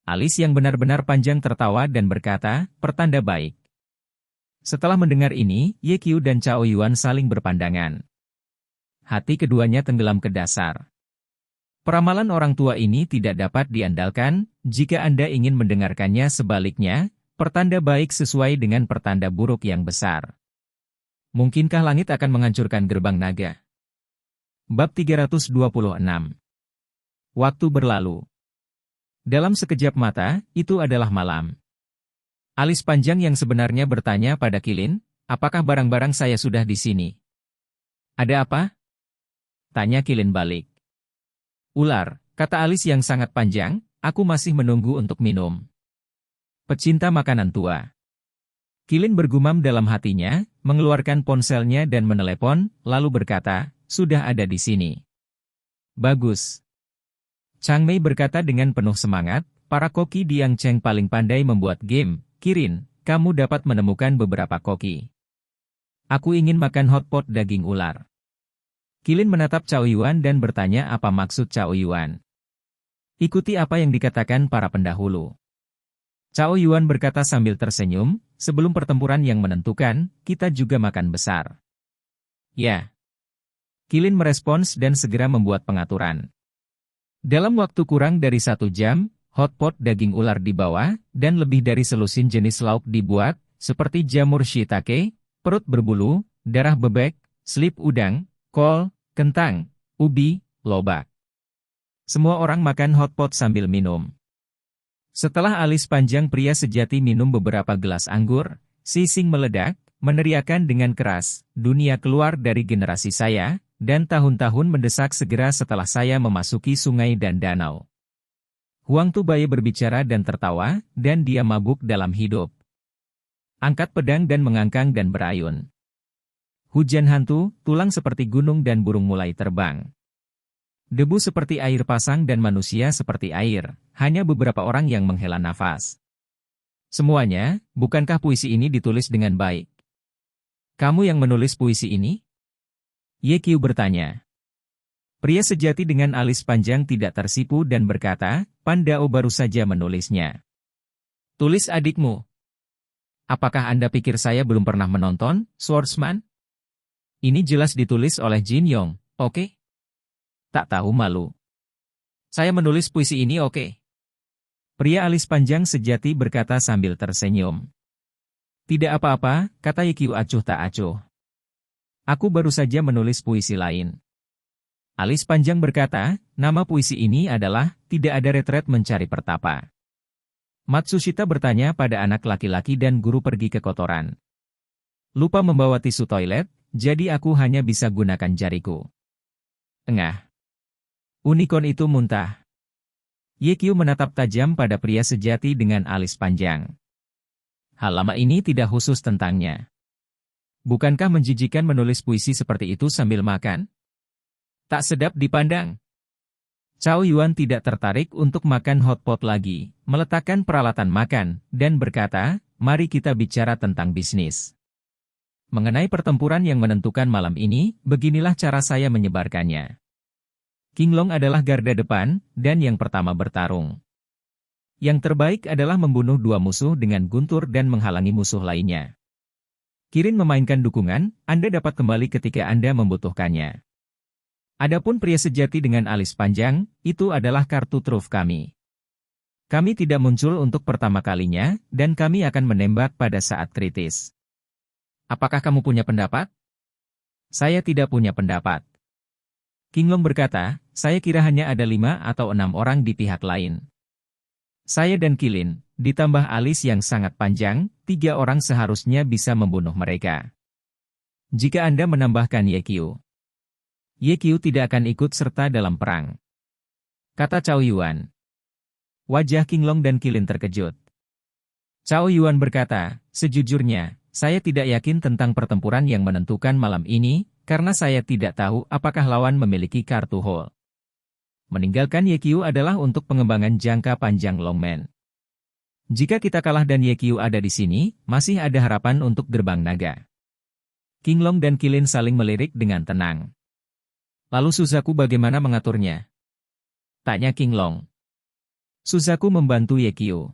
Alis yang benar-benar panjang tertawa dan berkata, pertanda baik. Setelah mendengar ini, Ye Qiu dan Cao Yuan saling berpandangan. Hati keduanya tenggelam ke dasar. Peramalan orang tua ini tidak dapat diandalkan, jika Anda ingin mendengarkannya sebaliknya, pertanda baik sesuai dengan pertanda buruk yang besar. Mungkinkah langit akan menghancurkan gerbang naga? Bab 326. Waktu berlalu. Dalam sekejap mata, itu adalah malam. Alis panjang yang sebenarnya bertanya pada Qilin, apakah barang-barang saya sudah di sini? Ada apa? Tanya Qilin balik. Ular, kata alis yang sangat panjang, aku masih menunggu untuk minum. Pecinta makanan tua. Qilin bergumam dalam hatinya, mengeluarkan ponselnya dan menelepon, lalu berkata, sudah ada di sini. Bagus. Changmei berkata dengan penuh semangat, para koki di Yangcheng paling pandai membuat game. Kirin, kamu dapat menemukan beberapa koki. Aku ingin makan hotpot daging ular. Qilin menatap Cao Yuan dan bertanya apa maksud Cao Yuan. Ikuti apa yang dikatakan para pendahulu. Cao Yuan berkata sambil tersenyum, sebelum pertempuran yang menentukan, kita juga makan besar. Ya. Qilin merespons dan segera membuat pengaturan. Dalam waktu kurang dari 1 jam, hotpot daging ular dibawa, dan lebih dari selusin jenis lauk dibuat, seperti jamur shiitake, perut berbulu, darah bebek, selip udang, kol, kentang, ubi, lobak. Semua orang makan hotpot sambil minum. Setelah alis panjang pria sejati minum beberapa gelas anggur, Sising meledak, meneriakkan dengan keras, dunia keluar dari generasi saya, dan tahun-tahun mendesak segera setelah saya memasuki sungai dan danau. Huang Tubaye berbicara dan tertawa, dan dia mabuk dalam hidup. Angkat pedang dan mengangkang dan berayun. Hujan hantu, tulang seperti gunung dan burung mulai terbang. Debu seperti air pasang dan manusia seperti air, hanya beberapa orang yang menghela nafas. Semuanya, bukankah puisi ini ditulis dengan baik? Kamu yang menulis puisi ini? Ye Qiu bertanya. Pria sejati dengan alis panjang tidak tersipu dan berkata, Pandao baru saja menulisnya. Tulis adikmu. Apakah Anda pikir saya belum pernah menonton, Swordsman? Ini jelas ditulis oleh Jin Yong, oke? Tak tahu malu. Saya menulis puisi ini oke. Pria alis panjang sejati berkata sambil tersenyum. Tidak apa-apa, kata Ye Qiu acuh tak acuh. Aku baru saja menulis puisi lain. Alis panjang berkata, nama puisi ini adalah, Tidak ada retret mencari pertapa. Matsushita bertanya pada anak laki-laki dan guru pergi ke kotoran. Lupa membawa tisu toilet, jadi aku hanya bisa gunakan jariku. Engah. Unicorn itu muntah. Ye Qiu menatap tajam pada pria sejati dengan alis panjang. Halaman ini tidak khusus tentangnya. Bukankah menjijikan menulis puisi seperti itu sambil makan? Tak sedap dipandang. Cao Yuan tidak tertarik untuk makan hotpot lagi, meletakkan peralatan makan, dan berkata, mari kita bicara tentang bisnis. Mengenai pertempuran yang menentukan malam ini, beginilah cara saya menyebarkannya. King Long adalah garda depan, dan yang pertama bertarung. Yang terbaik adalah membunuh 2 musuh dengan guntur dan menghalangi musuh lainnya. Kirin memainkan dukungan, Anda dapat kembali ketika Anda membutuhkannya. Adapun pria sejati dengan alis panjang, itu adalah kartu truf kami. Kami tidak muncul untuk pertama kalinya, dan kami akan menembak pada saat kritis. Apakah kamu punya pendapat? Saya tidak punya pendapat. King Long berkata, saya kira hanya ada 5 atau 6 orang di pihak lain. Saya dan Qilin, ditambah alis yang sangat panjang, 3 orang seharusnya bisa membunuh mereka. Jika Anda menambahkan Ye Qiu. Ye Qiu tidak akan ikut serta dalam perang. Kata Cao Yuan. Wajah King Long dan Qilin terkejut. Cao Yuan berkata, sejujurnya, saya tidak yakin tentang pertempuran yang menentukan malam ini, karena saya tidak tahu apakah lawan memiliki kartu hole. Meninggalkan Ye Qiu adalah untuk pengembangan jangka panjang Longman. Jika kita kalah dan Ye Qiu ada di sini, masih ada harapan untuk gerbang naga. King Long dan Qilin saling melirik dengan tenang. Lalu Suzaku bagaimana mengaturnya? Tanya King Long. Suzaku membantu Ye Qiu.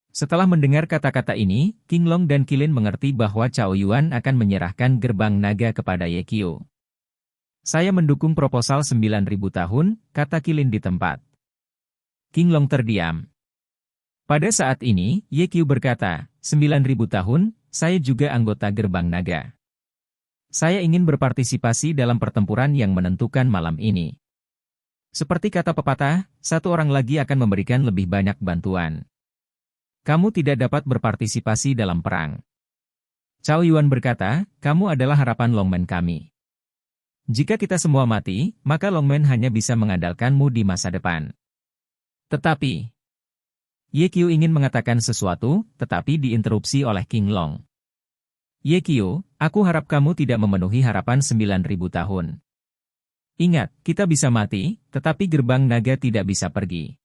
Setelah mendengar kata-kata ini, King Long dan Qilin mengerti bahwa Cao Yuan akan menyerahkan gerbang naga kepada Ye Qiu. Saya mendukung proposal 9.000 tahun, kata Qilin di tempat. King Long terdiam. Pada saat ini, Ye Qiu berkata, 9.000 tahun, saya juga anggota gerbang naga. Saya ingin berpartisipasi dalam pertempuran yang menentukan malam ini. Seperti kata pepatah, 1 orang lagi akan memberikan lebih banyak bantuan. Kamu tidak dapat berpartisipasi dalam perang. Cao Yuan berkata, kamu adalah harapan Longman kami. Jika kita semua mati, maka Longman hanya bisa mengandalkanmu di masa depan. Tetapi, Ye Qiu ingin mengatakan sesuatu, tetapi diinterupsi oleh King Long. Ye Qiu, aku harap kamu tidak memenuhi harapan 9.000 tahun. Ingat, kita bisa mati, tetapi gerbang naga tidak bisa pergi.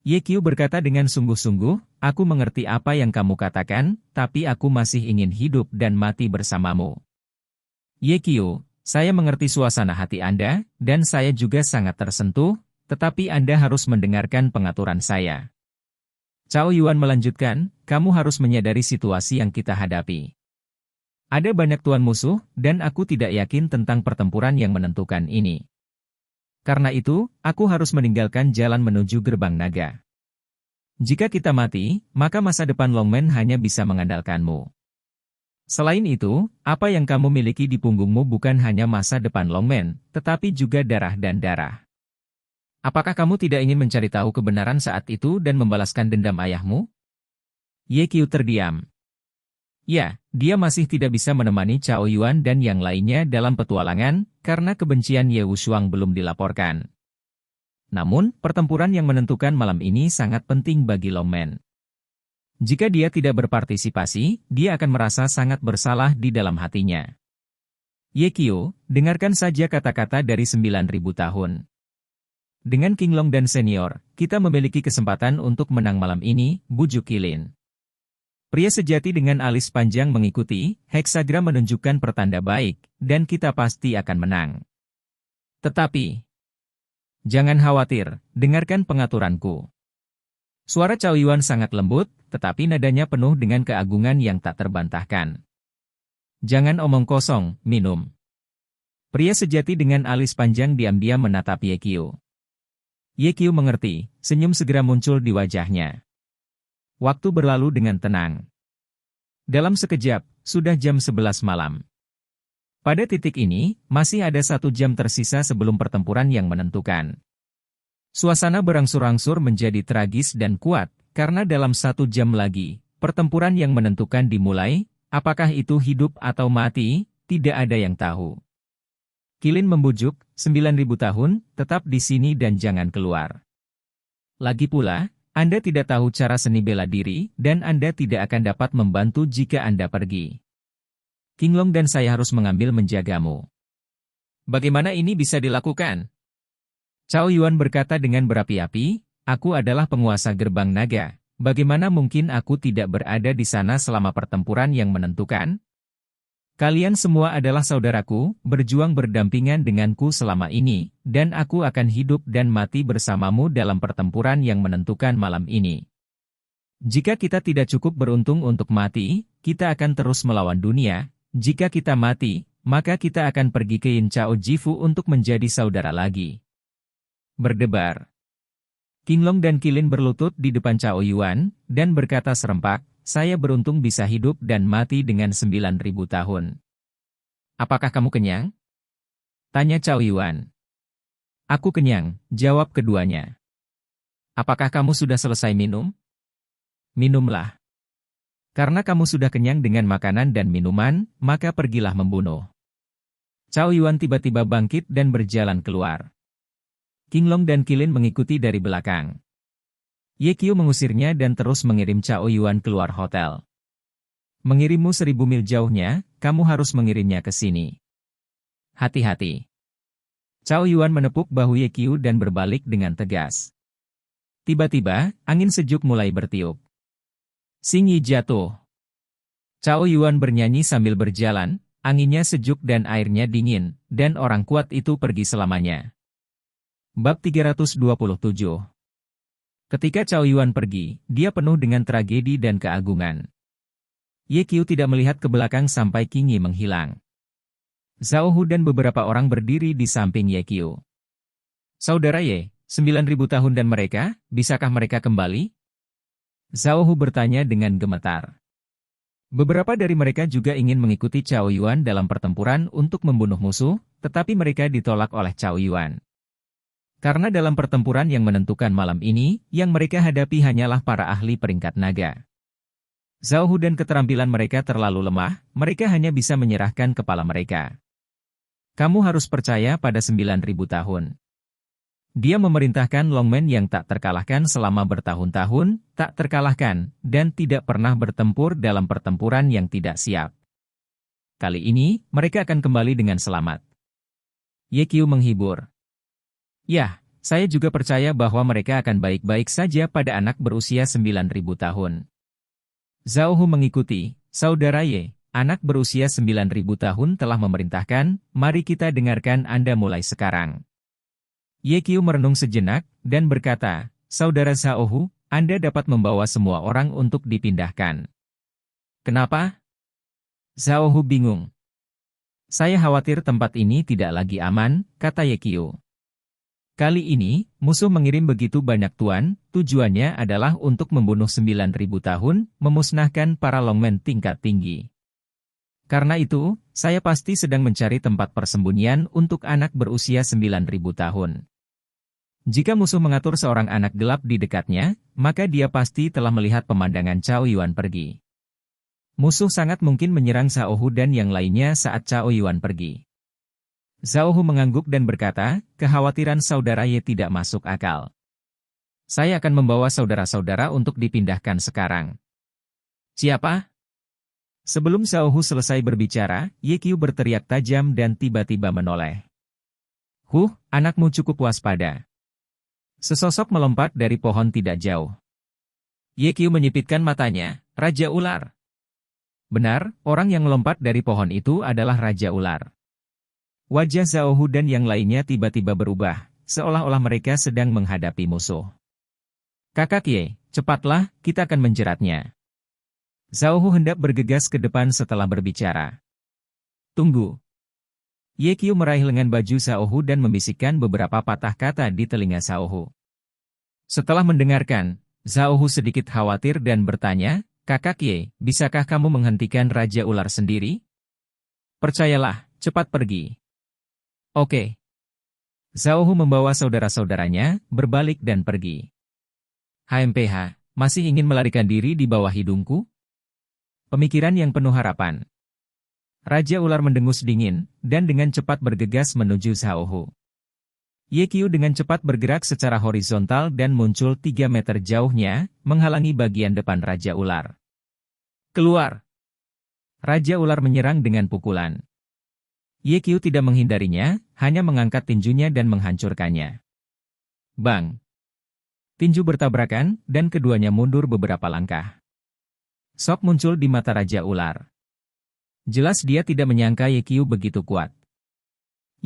Ye Qiu berkata dengan sungguh-sungguh, aku mengerti apa yang kamu katakan, tapi aku masih ingin hidup dan mati bersamamu. Ye Qiu, saya mengerti suasana hati Anda, dan saya juga sangat tersentuh, tetapi Anda harus mendengarkan pengaturan saya. Cao Yuan melanjutkan, kamu harus menyadari situasi yang kita hadapi. Ada banyak tuan musuh, dan aku tidak yakin tentang pertempuran yang menentukan ini. Karena itu, aku harus meninggalkan jalan menuju gerbang naga. Jika kita mati, maka masa depan Longmen hanya bisa mengandalkanmu. Selain itu, apa yang kamu miliki di punggungmu bukan hanya masa depan Longmen, tetapi juga darah dan darah. Apakah kamu tidak ingin mencari tahu kebenaran saat itu dan membalaskan dendam ayahmu? Ye Qiu terdiam. Ya, dia masih tidak bisa menemani Cao Yuan dan yang lainnya dalam petualangan, karena kebencian Ye Wushuang belum dilaporkan. Namun, pertempuran yang menentukan malam ini sangat penting bagi Longmen. Jika dia tidak berpartisipasi, dia akan merasa sangat bersalah di dalam hatinya. Ye Qiu, dengarkan saja kata-kata dari 9.000 tahun. Dengan King Long dan senior, kita memiliki kesempatan untuk menang malam ini, bujuk Qilin. Pria sejati dengan alis panjang mengikuti, heksagram menunjukkan pertanda baik, dan kita pasti akan menang. Tetapi, jangan khawatir, dengarkan pengaturanku. Suara Cao Yuan sangat lembut, tetapi nadanya penuh dengan keagungan yang tak terbantahkan. Jangan omong kosong, minum. Pria sejati dengan alis panjang diam-diam menatap Ye Qiu. Ye Qiu mengerti, senyum segera muncul di wajahnya. Waktu berlalu dengan tenang. Dalam sekejap, sudah jam 11 malam. Pada titik ini, masih ada 1 jam tersisa sebelum pertempuran yang menentukan. Suasana berangsur-angsur menjadi tragis dan kuat, karena dalam 1 jam lagi, pertempuran yang menentukan dimulai, apakah itu hidup atau mati, tidak ada yang tahu. Qilin membujuk, 9.000 tahun, tetap di sini dan jangan keluar. Lagi pula, Anda tidak tahu cara seni bela diri, dan Anda tidak akan dapat membantu jika Anda pergi. King Long dan saya harus mengambil menjagamu. Bagaimana ini bisa dilakukan? Cao Yuan berkata dengan berapi-api, aku adalah penguasa gerbang naga, bagaimana mungkin aku tidak berada di sana selama pertempuran yang menentukan? Kalian semua adalah saudaraku, berjuang berdampingan denganku selama ini, dan aku akan hidup dan mati bersamamu dalam pertempuran yang menentukan malam ini. Jika kita tidak cukup beruntung untuk mati, kita akan terus melawan dunia. Jika kita mati, maka kita akan pergi ke Yin Chao Jifu untuk menjadi saudara lagi. Berdebar. King Long dan Qilin berlutut di depan Cao Yuan, dan berkata serempak, saya beruntung bisa hidup dan mati dengan 9.000 tahun. Apakah kamu kenyang? Tanya Cao Yuan. Aku kenyang, jawab keduanya. Apakah kamu sudah selesai minum? Minumlah. Karena kamu sudah kenyang dengan makanan dan minuman, maka pergilah membunuh. Cao Yuan tiba-tiba bangkit dan berjalan keluar. King Long dan Qilin mengikuti dari belakang. Ye Qiu mengusirnya dan terus mengirim Cao Yuan keluar hotel. Mengirimmu 1.000 mil jauhnya, kamu harus mengirimnya ke sini. Hati-hati. Cao Yuan menepuk bahu Ye Qiu dan berbalik dengan tegas. Tiba-tiba, angin sejuk mulai bertiup. Xing Yi jatuh. Cao Yuan bernyanyi sambil berjalan, anginnya sejuk dan airnya dingin, dan orang kuat itu pergi selamanya. Bab 327. Ketika Cao Yuan pergi, dia penuh dengan tragedi dan keagungan. Ye Qiu tidak melihat ke belakang sampai Qing Yi menghilang. Zhao Hu dan beberapa orang berdiri di samping Ye Qiu. Saudara Ye, 9.000 tahun dan mereka, bisakah mereka kembali? Zhao Hu bertanya dengan gemetar. Beberapa dari mereka juga ingin mengikuti Cao Yuan dalam pertempuran untuk membunuh musuh, tetapi mereka ditolak oleh Cao Yuan. Karena dalam pertempuran yang menentukan malam ini, yang mereka hadapi hanyalah para ahli peringkat naga. Zhao Hu dan keterampilan mereka terlalu lemah, mereka hanya bisa menyerahkan kepala mereka. Kamu harus percaya pada 9.000 tahun. Dia memerintahkan Longmen yang tak terkalahkan selama bertahun-tahun, tak terkalahkan, dan tidak pernah bertempur dalam pertempuran yang tidak siap. Kali ini, mereka akan kembali dengan selamat. Ye Qiu menghibur. Ya, saya juga percaya bahwa mereka akan baik-baik saja pada anak berusia 9.000 tahun. Zhao Hu mengikuti, saudara Ye, anak berusia 9.000 tahun telah memerintahkan, mari kita dengarkan Anda mulai sekarang. Ye Qiu merenung sejenak, dan berkata, saudara Zhao Hu, Anda dapat membawa semua orang untuk dipindahkan. Kenapa? Zhao Hu bingung. Saya khawatir tempat ini tidak lagi aman, kata Ye Qiu. Kali ini, musuh mengirim begitu banyak tuan, tujuannya adalah untuk membunuh 9.000 tahun, memusnahkan para longmen tingkat tinggi. Karena itu, saya pasti sedang mencari tempat persembunyian untuk anak berusia 9.000 tahun. Jika musuh mengatur seorang anak gelap di dekatnya, maka dia pasti telah melihat pemandangan Cao Yuan pergi. Musuh sangat mungkin menyerang Zhao Hu dan yang lainnya saat Cao Yuan pergi. Zhao Hu mengangguk dan berkata, kekhawatiran saudara Ye tidak masuk akal. Saya akan membawa saudara-saudara untuk dipindahkan sekarang. Siapa? Sebelum Zhao Hu selesai berbicara, Ye Qiu berteriak tajam dan tiba-tiba menoleh. Anakmu cukup waspada. Sesosok melompat dari pohon tidak jauh. Ye Qiu menyipitkan matanya, Raja Ular. Benar, orang yang melompat dari pohon itu adalah Raja Ular. Wajah Zhao Hu dan yang lainnya tiba-tiba berubah, seolah-olah mereka sedang menghadapi musuh. Kakak Ye, cepatlah, kita akan menjeratnya. Zhao Hu hendak bergegas ke depan setelah berbicara. Tunggu. Ye Qiu meraih lengan baju Zhao Hu dan membisikkan beberapa patah kata di telinga Zhao Hu. Setelah mendengarkan, Zhao Hu sedikit khawatir dan bertanya, Kakak Ye, bisakah kamu menghentikan Raja Ular sendiri? Percayalah, cepat pergi. Oke. Zhao Hu membawa saudara-saudaranya, berbalik dan pergi. HMPH, masih ingin melarikan diri di bawah hidungku? Pemikiran yang penuh harapan. Raja Ular mendengus dingin, dan dengan cepat bergegas menuju Zhao Hu. Ye Qiu dengan cepat bergerak secara horizontal dan muncul 3 meter jauhnya, menghalangi bagian depan Raja Ular. Keluar! Raja Ular menyerang dengan pukulan. Ye Qiu tidak menghindarinya, hanya mengangkat tinjunya dan menghancurkannya. Bang! Tinju bertabrakan, dan keduanya mundur beberapa langkah. Sok muncul di mata Raja Ular. Jelas dia tidak menyangka Ye Qiu begitu kuat.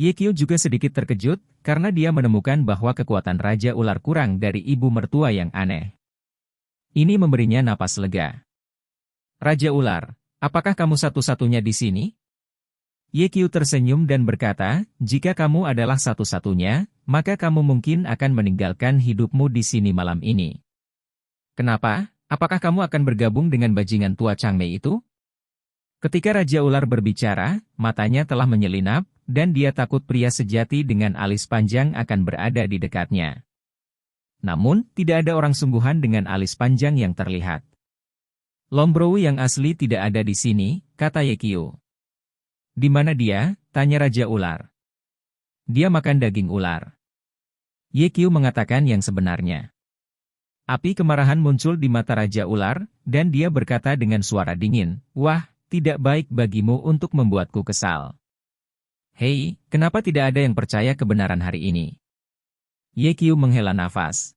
Ye Qiu juga sedikit terkejut, karena dia menemukan bahwa kekuatan Raja Ular kurang dari ibu mertua yang aneh. Ini memberinya napas lega. Raja Ular, apakah kamu satu-satunya di sini? Ye Qiu tersenyum dan berkata, jika kamu adalah satu-satunya, maka kamu mungkin akan meninggalkan hidupmu di sini malam ini. Kenapa? Apakah kamu akan bergabung dengan bajingan tua Changmei itu? Ketika Raja Ular berbicara, matanya telah menyelinap, dan dia takut pria sejati dengan alis panjang akan berada di dekatnya. Namun, tidak ada orang sungguhan dengan alis panjang yang terlihat. Lombrowu yang asli tidak ada di sini, kata Ye Qiu. Di mana dia? Tanya Raja Ular. Dia makan daging ular. Ye Qiu mengatakan yang sebenarnya. Api kemarahan muncul di mata Raja Ular, dan dia berkata dengan suara dingin, wah, tidak baik bagimu untuk membuatku kesal. Hei, kenapa tidak ada yang percaya kebenaran hari ini? Ye Qiu menghela nafas.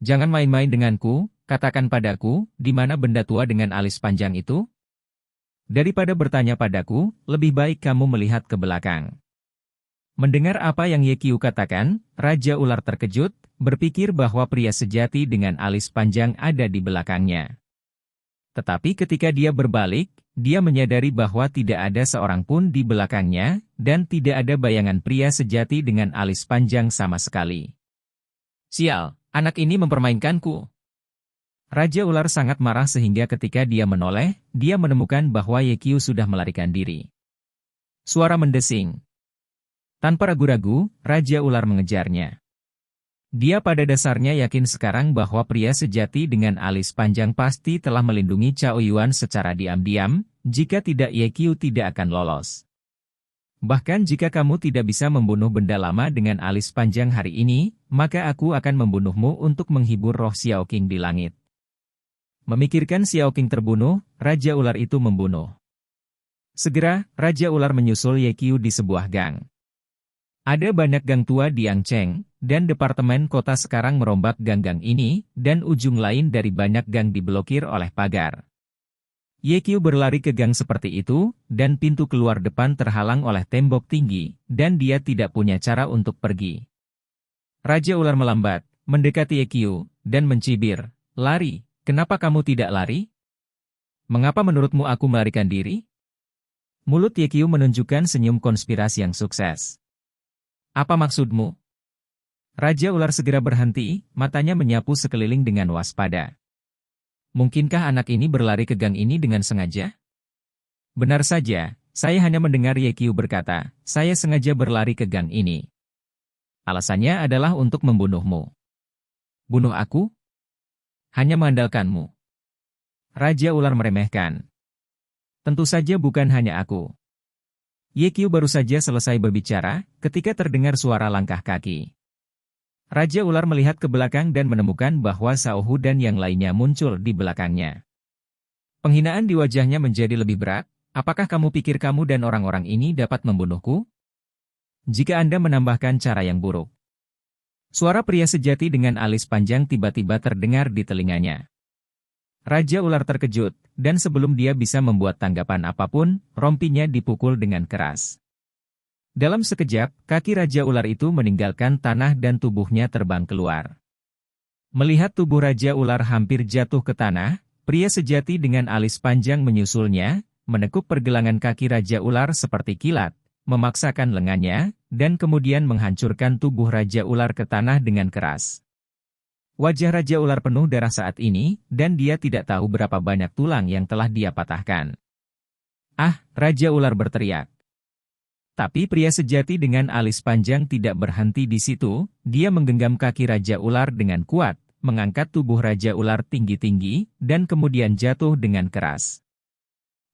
Jangan main-main denganku, katakan padaku, di mana benda tua dengan alis panjang itu? Daripada bertanya padaku, lebih baik kamu melihat ke belakang. Mendengar apa yang Ye Qiu katakan, Raja Ular terkejut, berpikir bahwa pria sejati dengan alis panjang ada di belakangnya. Tetapi ketika dia berbalik, dia menyadari bahwa tidak ada seorang pun di belakangnya, dan tidak ada bayangan pria sejati dengan alis panjang sama sekali. Sial, anak ini mempermainkanku. Raja Ular sangat marah sehingga ketika dia menoleh, dia menemukan bahwa Ye Qiu sudah melarikan diri. Suara mendesing. Tanpa ragu-ragu, Raja Ular mengejarnya. Dia pada dasarnya yakin sekarang bahwa pria sejati dengan alis panjang pasti telah melindungi Cao Yuan secara diam-diam, jika tidak Ye Qiu tidak akan lolos. Bahkan jika kamu tidak bisa membunuh benda lama dengan alis panjang hari ini, maka aku akan membunuhmu untuk menghibur roh Xiao Qing di langit. Memikirkan Xiao Qing terbunuh, Raja Ular itu membunuh. Segera, Raja Ular menyusul Ye Qiu di sebuah gang. Ada banyak gang tua di Yangcheng, dan Departemen Kota sekarang merombak gang-gang ini, dan ujung lain dari banyak gang diblokir oleh pagar. Ye Qiu berlari ke gang seperti itu, dan pintu keluar depan terhalang oleh tembok tinggi, dan dia tidak punya cara untuk pergi. Raja Ular melambat, mendekati Ye Qiu, dan mencibir, lari, kenapa kamu tidak lari? Mengapa menurutmu aku melarikan diri? Mulut Ye menunjukkan senyum konspirasi yang sukses. Apa maksudmu? Raja Ular segera berhenti, matanya menyapu sekeliling dengan waspada. Mungkinkah anak ini berlari ke gang ini dengan sengaja? Benar saja, saya hanya mendengar Ye berkata, saya sengaja berlari ke gang ini. Alasannya adalah untuk membunuhmu. Bunuh aku? Hanya mengandalkanmu. Raja Ular meremehkan. Tentu saja bukan hanya aku. Ye baru saja selesai berbicara, ketika terdengar suara langkah kaki. Raja Ular melihat ke belakang dan menemukan bahwa Xiao Hu dan yang lainnya muncul di belakangnya. Penghinaan di wajahnya menjadi lebih berat. Apakah kamu pikir kamu dan orang-orang ini dapat membunuhku? Jika Anda menambahkan cara yang buruk. Suara pria sejati dengan alis panjang tiba-tiba terdengar di telinganya. Raja Ular terkejut, dan sebelum dia bisa membuat tanggapan apapun, rompinya dipukul dengan keras. Dalam sekejap, kaki Raja Ular itu meninggalkan tanah dan tubuhnya terbang keluar. Melihat tubuh Raja Ular hampir jatuh ke tanah, pria sejati dengan alis panjang menyusulnya, menekuk pergelangan kaki Raja Ular seperti kilat, memaksakan lengannya, dan kemudian menghancurkan tubuh Raja Ular ke tanah dengan keras. Wajah Raja Ular penuh darah saat ini, dan dia tidak tahu berapa banyak tulang yang telah dia patahkan. Ah, Raja Ular berteriak. Tapi pria sejati dengan alis panjang tidak berhenti di situ, dia menggenggam kaki Raja Ular dengan kuat, mengangkat tubuh Raja Ular tinggi-tinggi, dan kemudian jatuh dengan keras.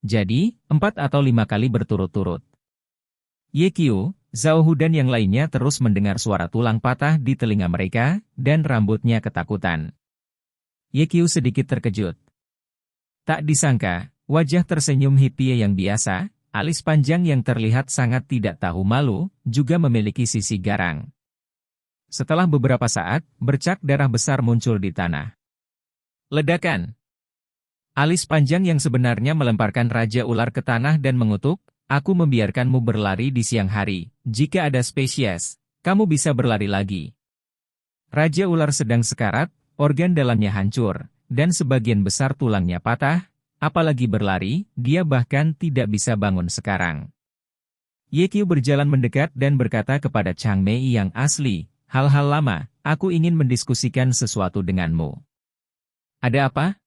Jadi, 4 atau 5 kali berturut-turut. Ye Xiao Hu dan yang lainnya terus mendengar suara tulang patah di telinga mereka, dan rambutnya ketakutan. Ye sedikit terkejut. Tak disangka, wajah tersenyum hippie yang biasa, alis panjang yang terlihat sangat tidak tahu malu, juga memiliki sisi garang. Setelah beberapa saat, bercak darah besar muncul di tanah. Ledakan. Alis panjang yang sebenarnya melemparkan Raja Ular ke tanah dan mengutuk, aku membiarkanmu berlari di siang hari, jika ada spesies, kamu bisa berlari lagi. Raja Ular sedang sekarat, organ dalamnya hancur, dan sebagian besar tulangnya patah. Apalagi berlari, dia bahkan tidak bisa bangun sekarang. Ye berjalan mendekat dan berkata kepada Chang Mei yang asli, hal-hal lama, aku ingin mendiskusikan sesuatu denganmu. Ada apa?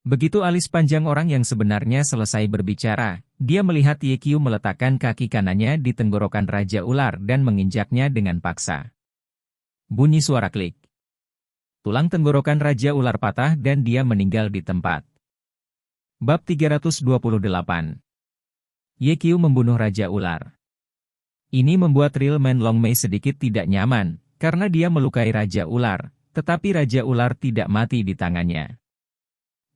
Begitu alis panjang orang yang sebenarnya selesai berbicara, dia melihat Ye meletakkan kaki kanannya di tenggorokan Raja Ular dan menginjaknya dengan paksa. Bunyi suara klik. Tulang tenggorokan Raja Ular patah dan dia meninggal di tempat. Bab 328. Ye membunuh Raja Ular. Ini membuat Real Man Long Mei sedikit tidak nyaman, karena dia melukai Raja Ular, tetapi Raja Ular tidak mati di tangannya.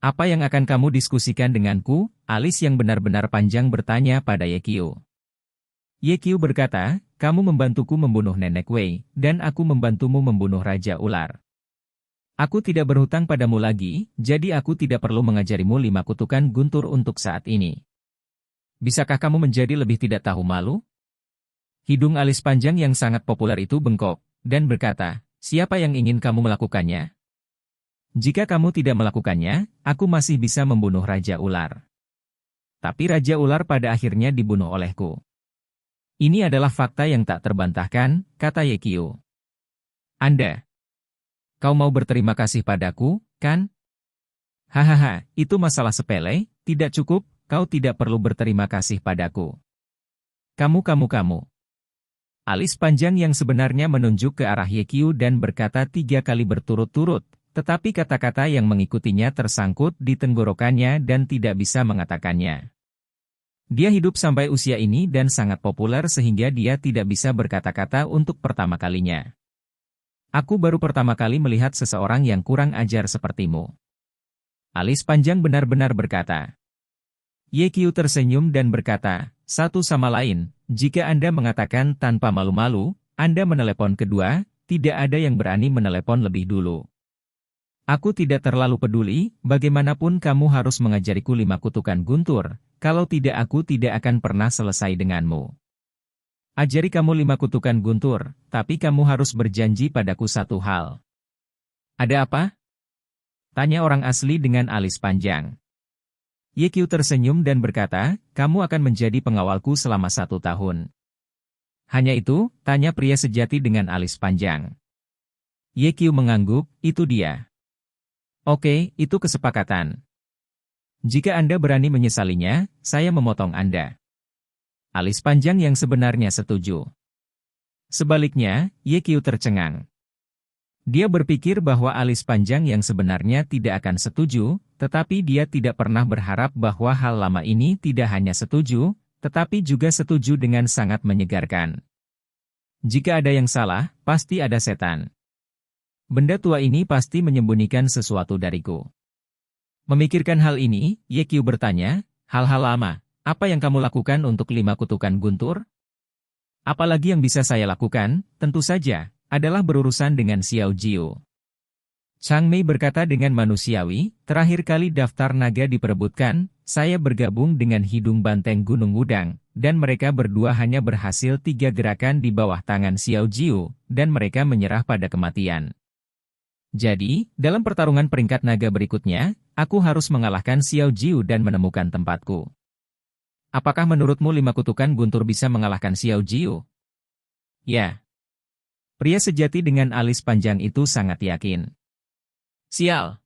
Apa yang akan kamu diskusikan denganku? Alis yang benar-benar panjang bertanya pada Ye Ye berkata, kamu membantuku membunuh Nenek Wei, dan aku membantumu membunuh Raja Ular. Aku tidak berhutang padamu lagi, jadi aku tidak perlu mengajarimu 5 kutukan guntur untuk saat ini. Bisakah kamu menjadi lebih tidak tahu malu? Hidung alis panjang yang sangat populer itu bengkok, dan berkata, siapa yang ingin kamu melakukannya? Jika kamu tidak melakukannya, aku masih bisa membunuh Raja Ular. Tapi Raja Ular pada akhirnya dibunuh olehku. Ini adalah fakta yang tak terbantahkan, kata Ye Kau mau berterima kasih padaku, kan? Hahaha, itu masalah sepele, tidak cukup, kau tidak perlu berterima kasih padaku. Kamu. Alis panjang yang sebenarnya menunjuk ke arah Ye dan berkata 3 kali berturut-turut, tetapi kata-kata yang mengikutinya tersangkut di tenggorokannya dan tidak bisa mengatakannya. Dia hidup sampai usia ini dan sangat populer sehingga dia tidak bisa berkata-kata untuk pertama kalinya. Aku baru pertama kali melihat seseorang yang kurang ajar sepertimu. Alis panjang benar-benar berkata. Ye tersenyum dan berkata, satu sama lain, jika Anda mengatakan tanpa malu-malu, Anda menelepon kedua, tidak ada yang berani menelepon lebih dulu. Aku tidak terlalu peduli, bagaimanapun kamu harus mengajariku 5 kutukan guntur, kalau tidak aku tidak akan pernah selesai denganmu. Ajari kamu 5 kutukan guntur, tapi kamu harus berjanji padaku satu hal. Ada apa? Tanya orang asli dengan alis panjang. Ye Qiu tersenyum dan berkata, kamu akan menjadi pengawalku selama 1 tahun. Hanya itu, tanya pria sejati dengan alis panjang. Ye Qiu mengangguk, itu dia. Oke, itu kesepakatan. Jika Anda berani menyesalinya, saya memotong Anda. Alis panjang yang sebenarnya setuju. Sebaliknya, Ye Qiu tercengang. Dia berpikir bahwa alis panjang yang sebenarnya tidak akan setuju, tetapi dia tidak pernah berharap bahwa hal lama ini tidak hanya setuju, tetapi juga setuju dengan sangat menyegarkan. Jika ada yang salah, pasti ada setan. Benda tua ini pasti menyembunyikan sesuatu dariku. Memikirkan hal ini, Ye Qiu bertanya, hal-hal lama, apa yang kamu lakukan untuk 5 kutukan guntur? Apalagi yang bisa saya lakukan, tentu saja, adalah berurusan dengan Xiao Jiu. Chang Mei berkata dengan manusiawi, terakhir kali daftar naga diperebutkan, saya bergabung dengan Hidung Banteng Gunung Wudang, dan mereka berdua hanya berhasil 3 gerakan di bawah tangan Xiao Jiu, dan mereka menyerah pada kematian. Jadi, dalam pertarungan peringkat naga berikutnya, aku harus mengalahkan Xiao Jiu dan menemukan tempatku. Apakah menurutmu 5 kutukan guntur bisa mengalahkan Xiao Jiu? Ya. Pria sejati dengan alis panjang itu sangat yakin. Sial.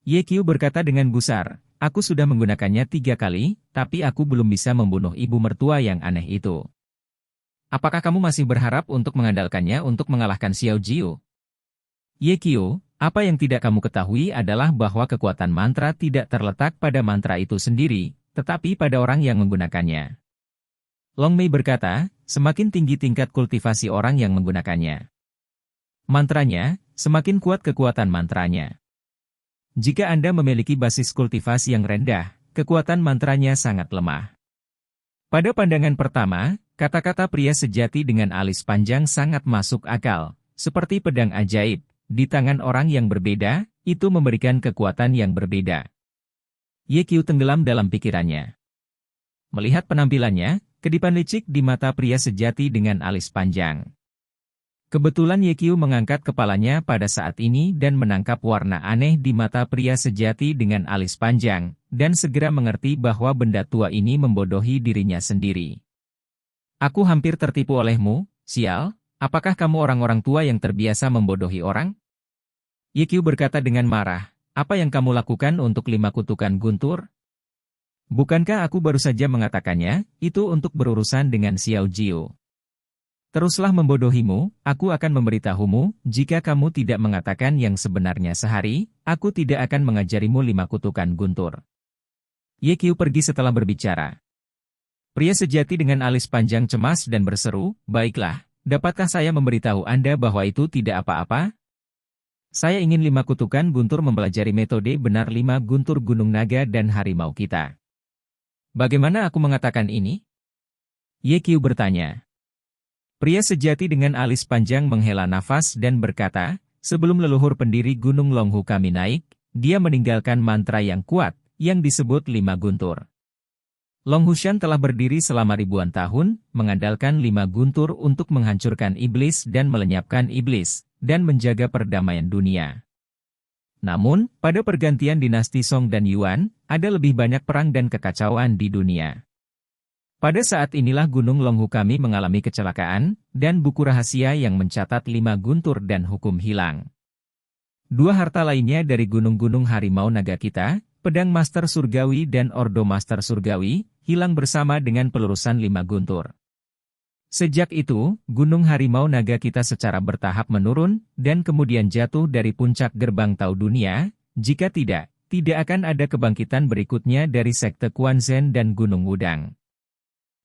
Ye Qiu berkata dengan gusar, aku sudah menggunakannya 3 kali, tapi aku belum bisa membunuh ibu mertua yang aneh itu. Apakah kamu masih berharap untuk mengandalkannya untuk mengalahkan Xiao Jiu? Ye Qiu, apa yang tidak kamu ketahui adalah bahwa kekuatan mantra tidak terletak pada mantra itu sendiri, tetapi pada orang yang menggunakannya. Long Mei berkata, semakin tinggi tingkat kultivasi orang yang menggunakannya. Mantranya, semakin kuat kekuatan mantranya. Jika Anda memiliki basis kultivasi yang rendah, kekuatan mantranya sangat lemah. Pada pandangan pertama, kata-kata pria sejati dengan alis panjang sangat masuk akal, seperti pedang ajaib, di tangan orang yang berbeda, itu memberikan kekuatan yang berbeda. Ye Qiu tenggelam dalam pikirannya. Melihat penampilannya, kedipan licik di mata pria sejati dengan alis panjang. Kebetulan Ye Qiu mengangkat kepalanya pada saat ini dan menangkap warna aneh di mata pria sejati dengan alis panjang, dan segera mengerti bahwa benda tua ini membodohi dirinya sendiri. Aku hampir tertipu olehmu, sial, apakah kamu orang-orang tua yang terbiasa membodohi orang? Ye Qiu berkata dengan marah, apa yang kamu lakukan untuk 5 kutukan guntur? Bukankah aku baru saja mengatakannya, itu untuk berurusan dengan Xiao Jiu. Teruslah membodohimu, aku akan memberitahumu, jika kamu tidak mengatakan yang sebenarnya sehari, aku tidak akan mengajarimu 5 kutukan guntur. Ye Qiu pergi setelah berbicara. Pria sejati dengan alis panjang cemas dan berseru, baiklah, dapatkah saya memberitahu Anda bahwa itu tidak apa-apa? Saya ingin 5 kutukan guntur mempelajari metode benar 5 guntur gunung naga dan harimau kita. Bagaimana aku mengatakan ini? Ye Qiu bertanya. Pria sejati dengan alis panjang menghela nafas dan berkata, sebelum leluhur pendiri Gunung Longhu kami naik, dia meninggalkan mantra yang kuat, yang disebut 5 guntur. Longhushan telah berdiri selama ribuan tahun, mengandalkan 5 guntur untuk menghancurkan iblis dan melenyapkan iblis, dan menjaga perdamaian dunia. Namun, pada pergantian dinasti Song dan Yuan, ada lebih banyak perang dan kekacauan di dunia. Pada saat inilah Gunung Longhu kami mengalami kecelakaan, dan buku rahasia yang mencatat 5 guntur dan hukum hilang. 2 harta lainnya dari gunung-gunung harimau naga kita, pedang Master Surgawi dan Ordo Master Surgawi, hilang bersama dengan pelurusan 5 guntur. Sejak itu, gunung harimau naga kita secara bertahap menurun, dan kemudian jatuh dari puncak gerbang Tau dunia, jika tidak akan ada kebangkitan berikutnya dari sekte Quanzhen dan Gunung Wudang.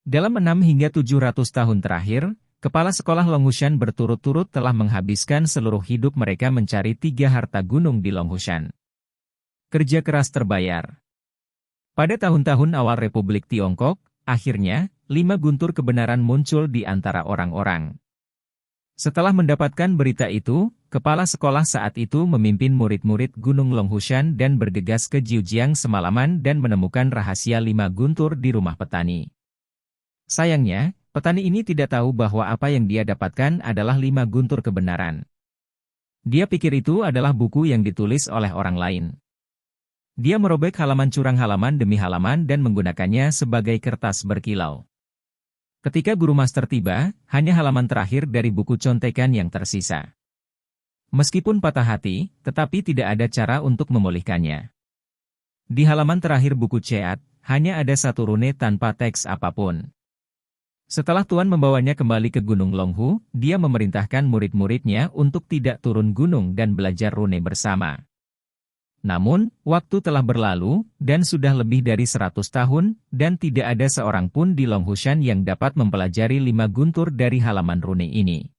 Dalam 6 hingga 700 tahun terakhir, kepala sekolah Longhushan berturut-turut telah menghabiskan seluruh hidup mereka mencari 3 harta gunung di Longhushan. Kerja keras terbayar. Pada tahun-tahun awal Republik Tiongkok, akhirnya, 5 guntur kebenaran muncul di antara orang-orang. Setelah mendapatkan berita itu, kepala sekolah saat itu memimpin murid-murid Gunung Longhushan dan bergegas ke Jiujiang semalaman dan menemukan rahasia 5 guntur di rumah petani. Sayangnya, petani ini tidak tahu bahwa apa yang dia dapatkan adalah 5 guntur kebenaran. Dia pikir itu adalah buku yang ditulis oleh orang lain. Dia merobek halaman curang halaman demi halaman dan menggunakannya sebagai kertas berkilau. Ketika guru master tiba, hanya halaman terakhir dari buku contekan yang tersisa. Meskipun patah hati, tetapi tidak ada cara untuk memulihkannya. Di halaman terakhir buku ceat, hanya ada satu rune tanpa teks apapun. Setelah Tuan membawanya kembali ke Gunung Longhu, dia memerintahkan murid-muridnya untuk tidak turun gunung dan belajar rune bersama. Namun, waktu telah berlalu, dan sudah lebih dari 100 tahun, dan tidak ada seorang pun di Longhushan yang dapat mempelajari 5 guntur dari halaman rune ini.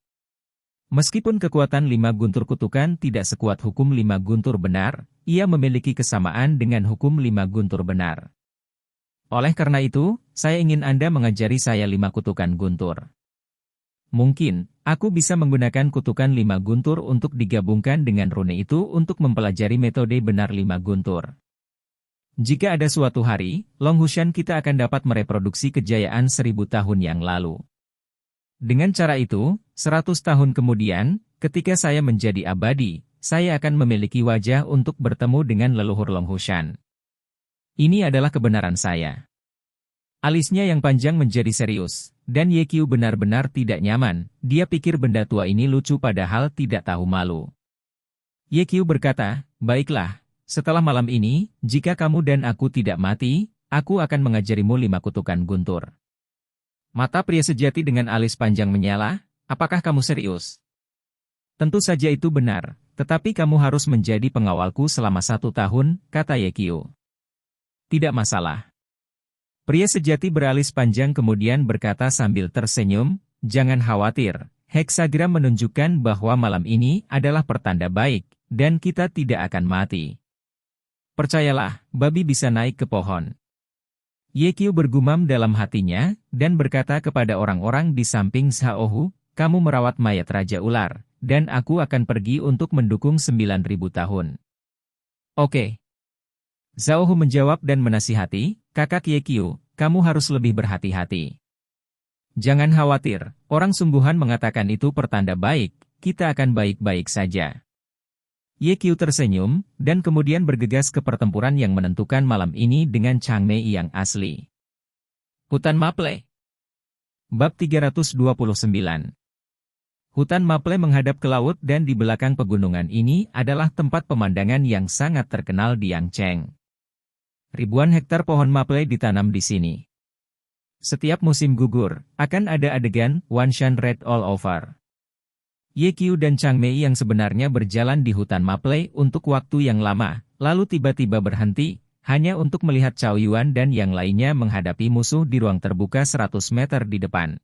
Meskipun kekuatan 5 guntur kutukan tidak sekuat hukum 5 guntur benar, ia memiliki kesamaan dengan hukum 5 guntur benar. Oleh karena itu, saya ingin Anda mengajari saya 5 kutukan guntur. Mungkin, aku bisa menggunakan kutukan 5 guntur untuk digabungkan dengan rune itu untuk mempelajari metode benar 5 guntur. Jika ada suatu hari, Longhushan kita akan dapat mereproduksi kejayaan 1000 tahun yang lalu. Dengan cara itu, 100 tahun kemudian, ketika saya menjadi abadi, saya akan memiliki wajah untuk bertemu dengan leluhur Longhushan. Ini adalah kebenaran saya. Alisnya yang panjang menjadi serius, dan Yekyu benar-benar tidak nyaman. Dia pikir benda tua ini lucu padahal tidak tahu malu. Yekyu berkata, "Baiklah, setelah malam ini, jika kamu dan aku tidak mati, aku akan mengajarimu 5 kutukan guntur." Mata pria sejati dengan alis panjang menyala, "Apakah kamu serius?" "Tentu saja itu benar, tetapi kamu harus menjadi pengawalku selama 1 tahun," kata Yekyu. "Tidak masalah." Pria sejati beralis panjang kemudian berkata sambil tersenyum, "Jangan khawatir, heksagram menunjukkan bahwa malam ini adalah pertanda baik, dan kita tidak akan mati. Percayalah, babi bisa naik ke pohon." Yekyu bergumam dalam hatinya, dan berkata kepada orang-orang di samping Zhaohu, "Kamu merawat mayat Raja Ular, dan aku akan pergi untuk mendukung 9.000 tahun." "Oke." Zhaohu menjawab dan menasihati, "Kakak Yekyu, kamu harus lebih berhati-hati. Jangan khawatir, orang sungguhan mengatakan itu pertanda baik, kita akan baik-baik saja." Yekyu tersenyum, dan kemudian bergegas ke pertempuran yang menentukan malam ini dengan Changmei yang asli. Hutan Maple. Bab 329. Hutan Maple menghadap ke laut dan di belakang pegunungan ini adalah tempat pemandangan yang sangat terkenal di Yangcheng. Ribuan hektar pohon maple ditanam di sini. Setiap musim gugur, akan ada adegan Wanshan Red All Over. Yekyu dan Changmei yang sebenarnya berjalan di hutan maple untuk waktu yang lama, lalu tiba-tiba berhenti, hanya untuk melihat Cao Yuan dan yang lainnya menghadapi musuh di ruang terbuka 100 meter di depan.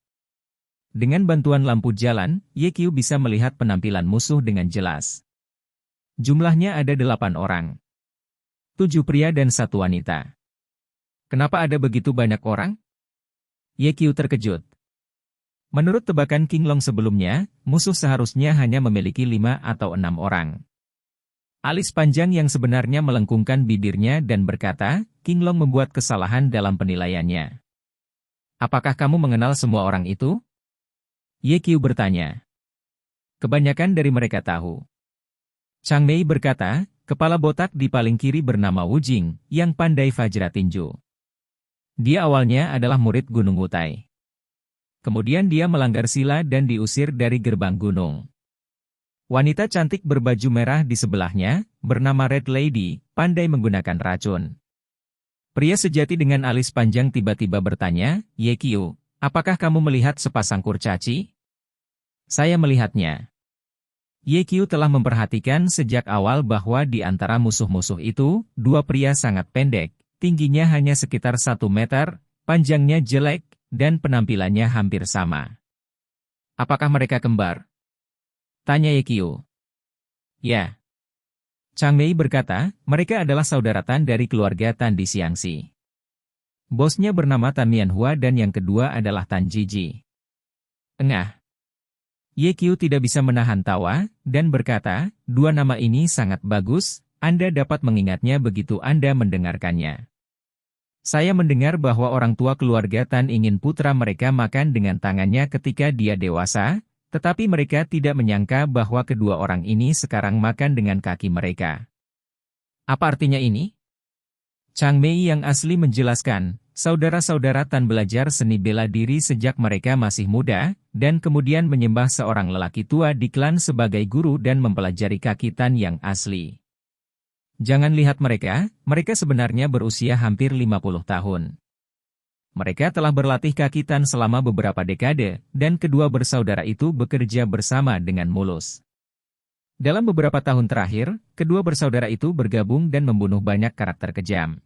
Dengan bantuan lampu jalan, Yekyu bisa melihat penampilan musuh dengan jelas. Jumlahnya ada 8 orang. 7 pria dan 1 wanita. Kenapa ada begitu banyak orang? Yekyu terkejut. Menurut tebakan King Long sebelumnya, musuh seharusnya hanya memiliki 5 atau 6 orang. Alis panjang yang sebenarnya melengkungkan bibirnya dan berkata, King Long membuat kesalahan dalam penilaiannya. "Apakah kamu mengenal semua orang itu?" Yekyu bertanya. "Kebanyakan dari mereka tahu." Changmei berkata, "Kepala botak di paling kiri bernama Wu Jing, yang pandai Vajra Tinju. Dia awalnya adalah murid Gunung Wutai. Kemudian dia melanggar sila dan diusir dari gerbang gunung. Wanita cantik berbaju merah di sebelahnya, bernama Red Lady, pandai menggunakan racun." Pria sejati dengan alis panjang tiba-tiba bertanya, "Yekyu, apakah kamu melihat sepasang kurcaci?" "Saya melihatnya." Yekyu telah memperhatikan sejak awal bahwa di antara musuh-musuh itu, 2 pria sangat pendek, tingginya hanya sekitar 1 meter, panjangnya jelek, dan penampilannya hampir sama. "Apakah mereka kembar?" tanya Yekyu. "Ya." Changmei berkata, "Mereka adalah saudara Tan dari keluarga Tan di Xiangxi. Bosnya bernama Tan Mianhua dan yang kedua adalah Tan Jiji." Engah. Yekyu tidak bisa menahan tawa, dan berkata, "2 nama ini sangat bagus, Anda dapat mengingatnya begitu Anda mendengarkannya. Saya mendengar bahwa orang tua keluarga Tan ingin putra mereka makan dengan tangannya ketika dia dewasa, tetapi mereka tidak menyangka bahwa kedua orang ini sekarang makan dengan kaki mereka. Apa artinya ini?" Chang Mei yang asli menjelaskan, saudara-saudara Tan belajar seni bela diri sejak mereka masih muda, dan kemudian menyembah seorang lelaki tua di klan sebagai guru dan mempelajari kaki Tan yang asli. Jangan lihat mereka, mereka sebenarnya berusia hampir 50 tahun. Mereka telah berlatih kaki Tan selama beberapa dekade, dan kedua bersaudara itu bekerja bersama dengan mulus. Dalam beberapa tahun terakhir, kedua bersaudara itu bergabung dan membunuh banyak karakter kejam.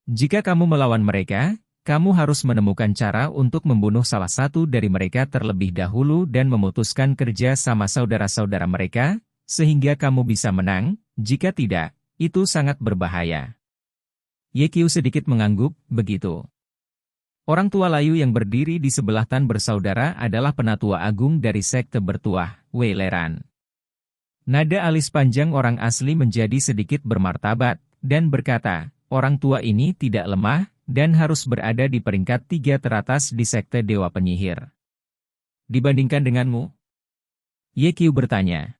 Jika kamu melawan mereka, kamu harus menemukan cara untuk membunuh salah satu dari mereka terlebih dahulu dan memutuskan kerja sama saudara-saudara mereka, sehingga kamu bisa menang. Jika tidak, itu sangat berbahaya. Ye Qiu sedikit mengangguk, begitu. Orang tua layu yang berdiri di sebelah Tan bersaudara adalah penatua agung dari sekte bertuah, Wei Leran. Nada alis panjang orang asli menjadi sedikit bermartabat, dan berkata, orang tua ini tidak lemah, dan harus berada di peringkat 3 teratas di sekte Dewa Penyihir. Dibandingkan denganmu? Ye Qiu bertanya.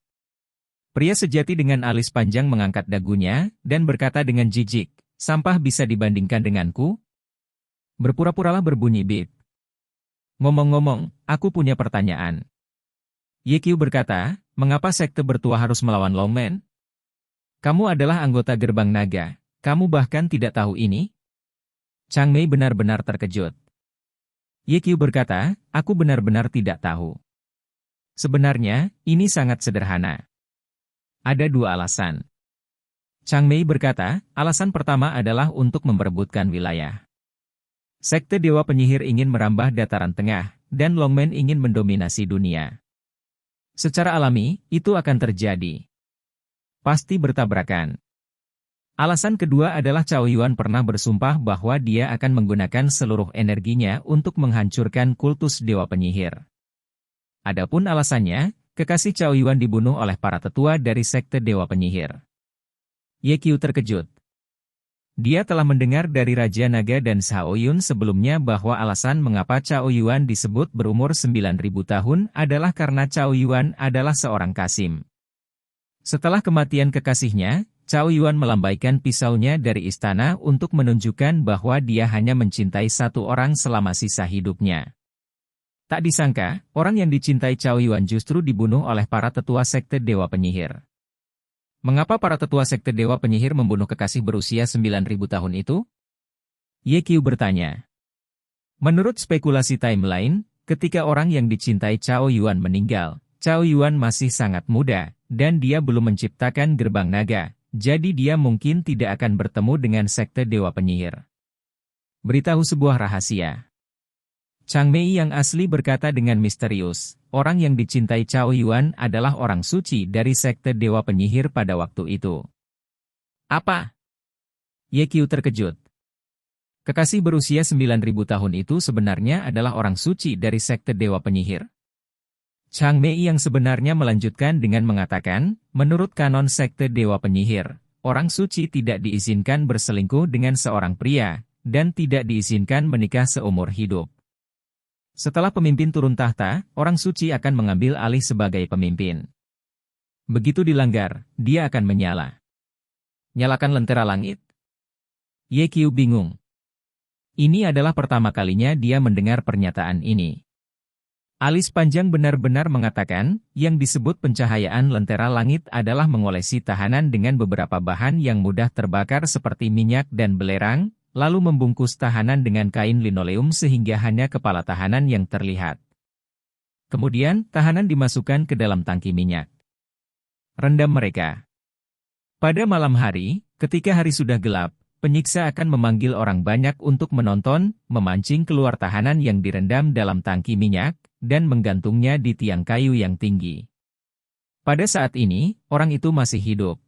Pria sejati dengan alis panjang mengangkat dagunya, dan berkata dengan jijik, sampah bisa dibandingkan denganku? Berpura-puralah berbunyi bip. Ngomong-ngomong, aku punya pertanyaan. Ye Qiu berkata, mengapa sekte bertuah harus melawan Longmen? Kamu adalah anggota Gerbang Naga, kamu bahkan tidak tahu ini? Chang Mei benar-benar terkejut. Ye Qiu berkata, aku benar-benar tidak tahu. Sebenarnya, ini sangat sederhana. Ada 2 alasan. Chang Mei berkata, alasan pertama adalah untuk memperebutkan wilayah. Sekte Dewa Penyihir ingin merambah dataran tengah, dan Longmen ingin mendominasi dunia. Secara alami, itu akan terjadi. Pasti bertabrakan. Alasan kedua adalah Cao Yuan pernah bersumpah bahwa dia akan menggunakan seluruh energinya untuk menghancurkan kultus Dewa Penyihir. Adapun alasannya, kekasih Cao Yuan dibunuh oleh para tetua dari sekte Dewa Penyihir. Ye Qiu terkejut. Dia telah mendengar dari Raja Naga dan Xiao Yun sebelumnya bahwa alasan mengapa Cao Yuan disebut berumur 9.000 tahun adalah karena Cao Yuan adalah seorang kasim. Setelah kematian kekasihnya, Cao Yuan melambaikan pisaunya dari istana untuk menunjukkan bahwa dia hanya mencintai satu orang selama sisa hidupnya. Tak disangka, orang yang dicintai Cao Yuan justru dibunuh oleh para tetua sekte Dewa Penyihir. Mengapa para tetua sekte Dewa Penyihir membunuh kekasih berusia 9.000 tahun itu? Ye Qiu bertanya. Menurut spekulasi timeline, ketika orang yang dicintai Cao Yuan meninggal, Cao Yuan masih sangat muda, dan dia belum menciptakan gerbang naga, jadi dia mungkin tidak akan bertemu dengan sekte Dewa Penyihir. Beritahu sebuah rahasia. Chang Mei yang asli berkata dengan misterius, orang yang dicintai Cao Yuan adalah orang suci dari sekte Dewa Penyihir pada waktu itu. Apa? Ye Qiu terkejut. Kekasih berusia 9.000 tahun itu sebenarnya adalah orang suci dari sekte Dewa Penyihir. Chang Mei yang sebenarnya melanjutkan dengan mengatakan, menurut kanon sekte Dewa Penyihir, orang suci tidak diizinkan berselingkuh dengan seorang pria, dan tidak diizinkan menikah seumur hidup. Setelah pemimpin turun tahta, orang suci akan mengambil alih sebagai pemimpin. Begitu dilanggar, dia akan menyala. Nyalakan lentera langit? Ye Qiu bingung. Ini adalah pertama kalinya dia mendengar pernyataan ini. Alis panjang benar-benar mengatakan, yang disebut pencahayaan lentera langit adalah mengolesi tahanan dengan beberapa bahan yang mudah terbakar seperti minyak dan belerang, lalu membungkus tahanan dengan kain linoleum sehingga hanya kepala tahanan yang terlihat. Kemudian, tahanan dimasukkan ke dalam tangki minyak. Rendam mereka. Pada malam hari, ketika hari sudah gelap, penyiksa akan memanggil orang banyak untuk menonton, memancing keluar tahanan yang direndam dalam tangki minyak, dan menggantungnya di tiang kayu yang tinggi. Pada saat ini, orang itu masih hidup.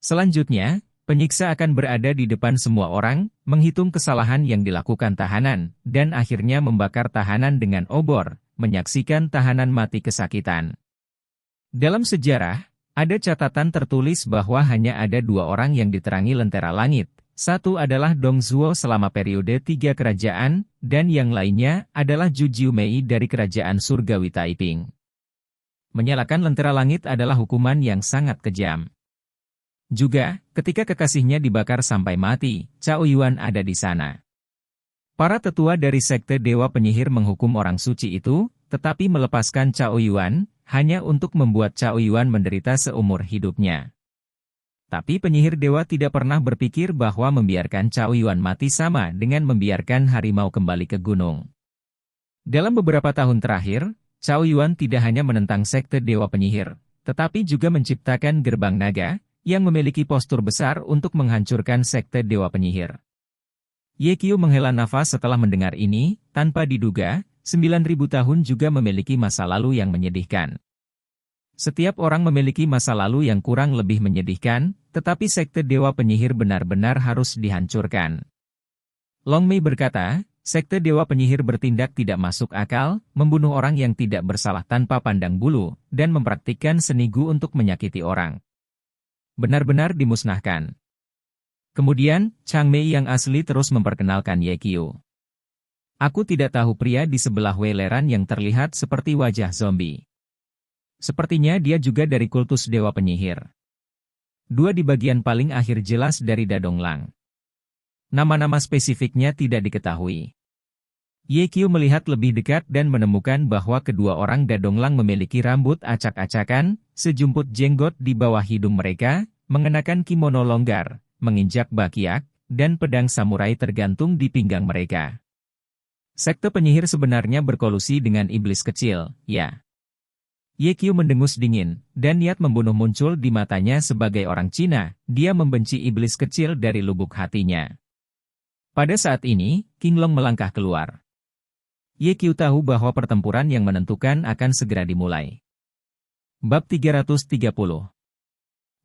Selanjutnya, penyiksa akan berada di depan semua orang, menghitung kesalahan yang dilakukan tahanan, dan akhirnya membakar tahanan dengan obor, menyaksikan tahanan mati kesakitan. Dalam sejarah, ada catatan tertulis bahwa hanya ada 2 orang yang diterangi lentera langit. Satu adalah Dong Zhuo selama periode 3 kerajaan, dan yang lainnya adalah Zhu Jiumei dari kerajaan surgawi Taiping. Menyalakan lentera langit adalah hukuman yang sangat kejam. Juga, ketika kekasihnya dibakar sampai mati, Cao Yuan ada di sana. Para tetua dari sekte Dewa Penyihir menghukum orang suci itu, tetapi melepaskan Cao Yuan, hanya untuk membuat Cao Yuan menderita seumur hidupnya. Tapi penyihir dewa tidak pernah berpikir bahwa membiarkan Cao Yuan mati sama dengan membiarkan harimau kembali ke gunung. Dalam beberapa tahun terakhir, Cao Yuan tidak hanya menentang sekte Dewa Penyihir, tetapi juga menciptakan gerbang naga, yang memiliki postur besar untuk menghancurkan sekte Dewa Penyihir. Ye Qiu menghela nafas setelah mendengar ini, tanpa diduga, 9.000 tahun juga memiliki masa lalu yang menyedihkan. Setiap orang memiliki masa lalu yang kurang lebih menyedihkan, tetapi sekte Dewa Penyihir benar-benar harus dihancurkan. Long Mei berkata, sekte Dewa Penyihir bertindak tidak masuk akal, membunuh orang yang tidak bersalah tanpa pandang bulu, dan mempraktikkan seni gu untuk menyakiti orang. Benar-benar dimusnahkan. Kemudian, Chang Mei yang asli terus memperkenalkan Ye Qiu. Aku tidak tahu pria di sebelah Wei Leran yang terlihat seperti wajah zombie. Sepertinya dia juga dari kultus Dewa Penyihir. Dua di bagian paling akhir jelas dari Dadonglang. Nama-nama spesifiknya tidak diketahui. Ye Qiu melihat lebih dekat dan menemukan bahwa kedua orang Dadonglang memiliki rambut acak-acakan, sejumput jenggot di bawah hidung mereka, mengenakan kimono longgar, menginjak bakiak, dan pedang samurai tergantung di pinggang mereka. Sekte penyihir sebenarnya berkolusi dengan iblis kecil, ya. Ye Qiu mendengus dingin, dan niat membunuh muncul di matanya sebagai orang Cina, dia membenci iblis kecil dari lubuk hatinya. Pada saat ini, Qinglong melangkah keluar. Ye Qiu tahu bahwa pertempuran yang menentukan akan segera dimulai. Bab 330.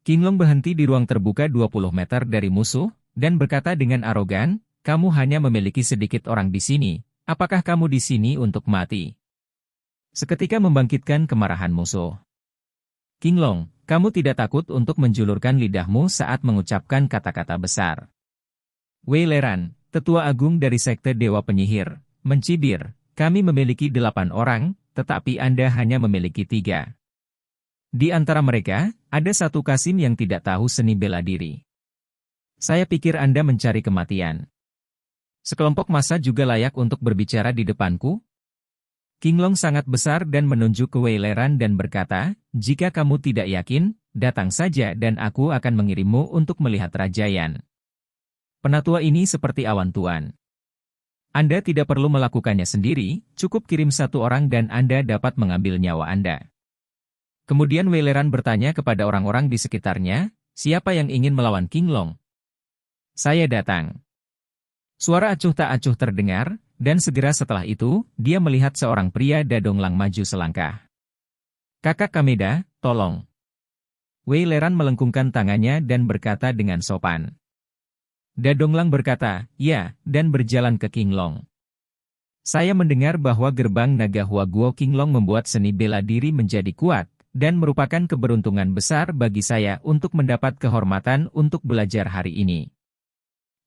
Qinglong berhenti di ruang terbuka 20 meter dari musuh, dan berkata dengan arogan, "Kamu hanya memiliki sedikit orang di sini, apakah kamu di sini untuk mati?" Seketika membangkitkan kemarahan musuh. "Qinglong, kamu tidak takut untuk menjulurkan lidahmu saat mengucapkan kata-kata besar?" Wei Leran, tetua agung dari sekte Dewa Penyihir, mencibir, "Kami memiliki 8 orang, tetapi Anda hanya memiliki 3. Di antara mereka, ada satu Kasim yang tidak tahu seni bela diri. Saya pikir Anda mencari kematian. Sekelompok massa juga layak untuk berbicara di depanku?" Qinglong sangat besar dan menunjuk ke Wei Leran dan berkata, "Jika kamu tidak yakin, datang saja dan aku akan mengirimmu untuk melihat Raja Yan. Penatua ini seperti awan tuan. Anda tidak perlu melakukannya sendiri, cukup kirim satu orang dan Anda dapat mengambil nyawa Anda." Kemudian Wei Leran bertanya kepada orang-orang di sekitarnya, "Siapa yang ingin melawan Qinglong?" "Saya datang." Suara acuh tak acuh terdengar, dan segera setelah itu, dia melihat seorang pria Dadonglang maju selangkah. "Kakak Kameda, tolong." Wei Leran melengkungkan tangannya dan berkata dengan sopan. Dadonglang berkata, "Ya," dan berjalan ke Qinglong. "Saya mendengar bahwa gerbang naga Huaguo Qinglong membuat seni bela diri menjadi kuat, dan merupakan keberuntungan besar bagi saya untuk mendapat kehormatan untuk belajar hari ini."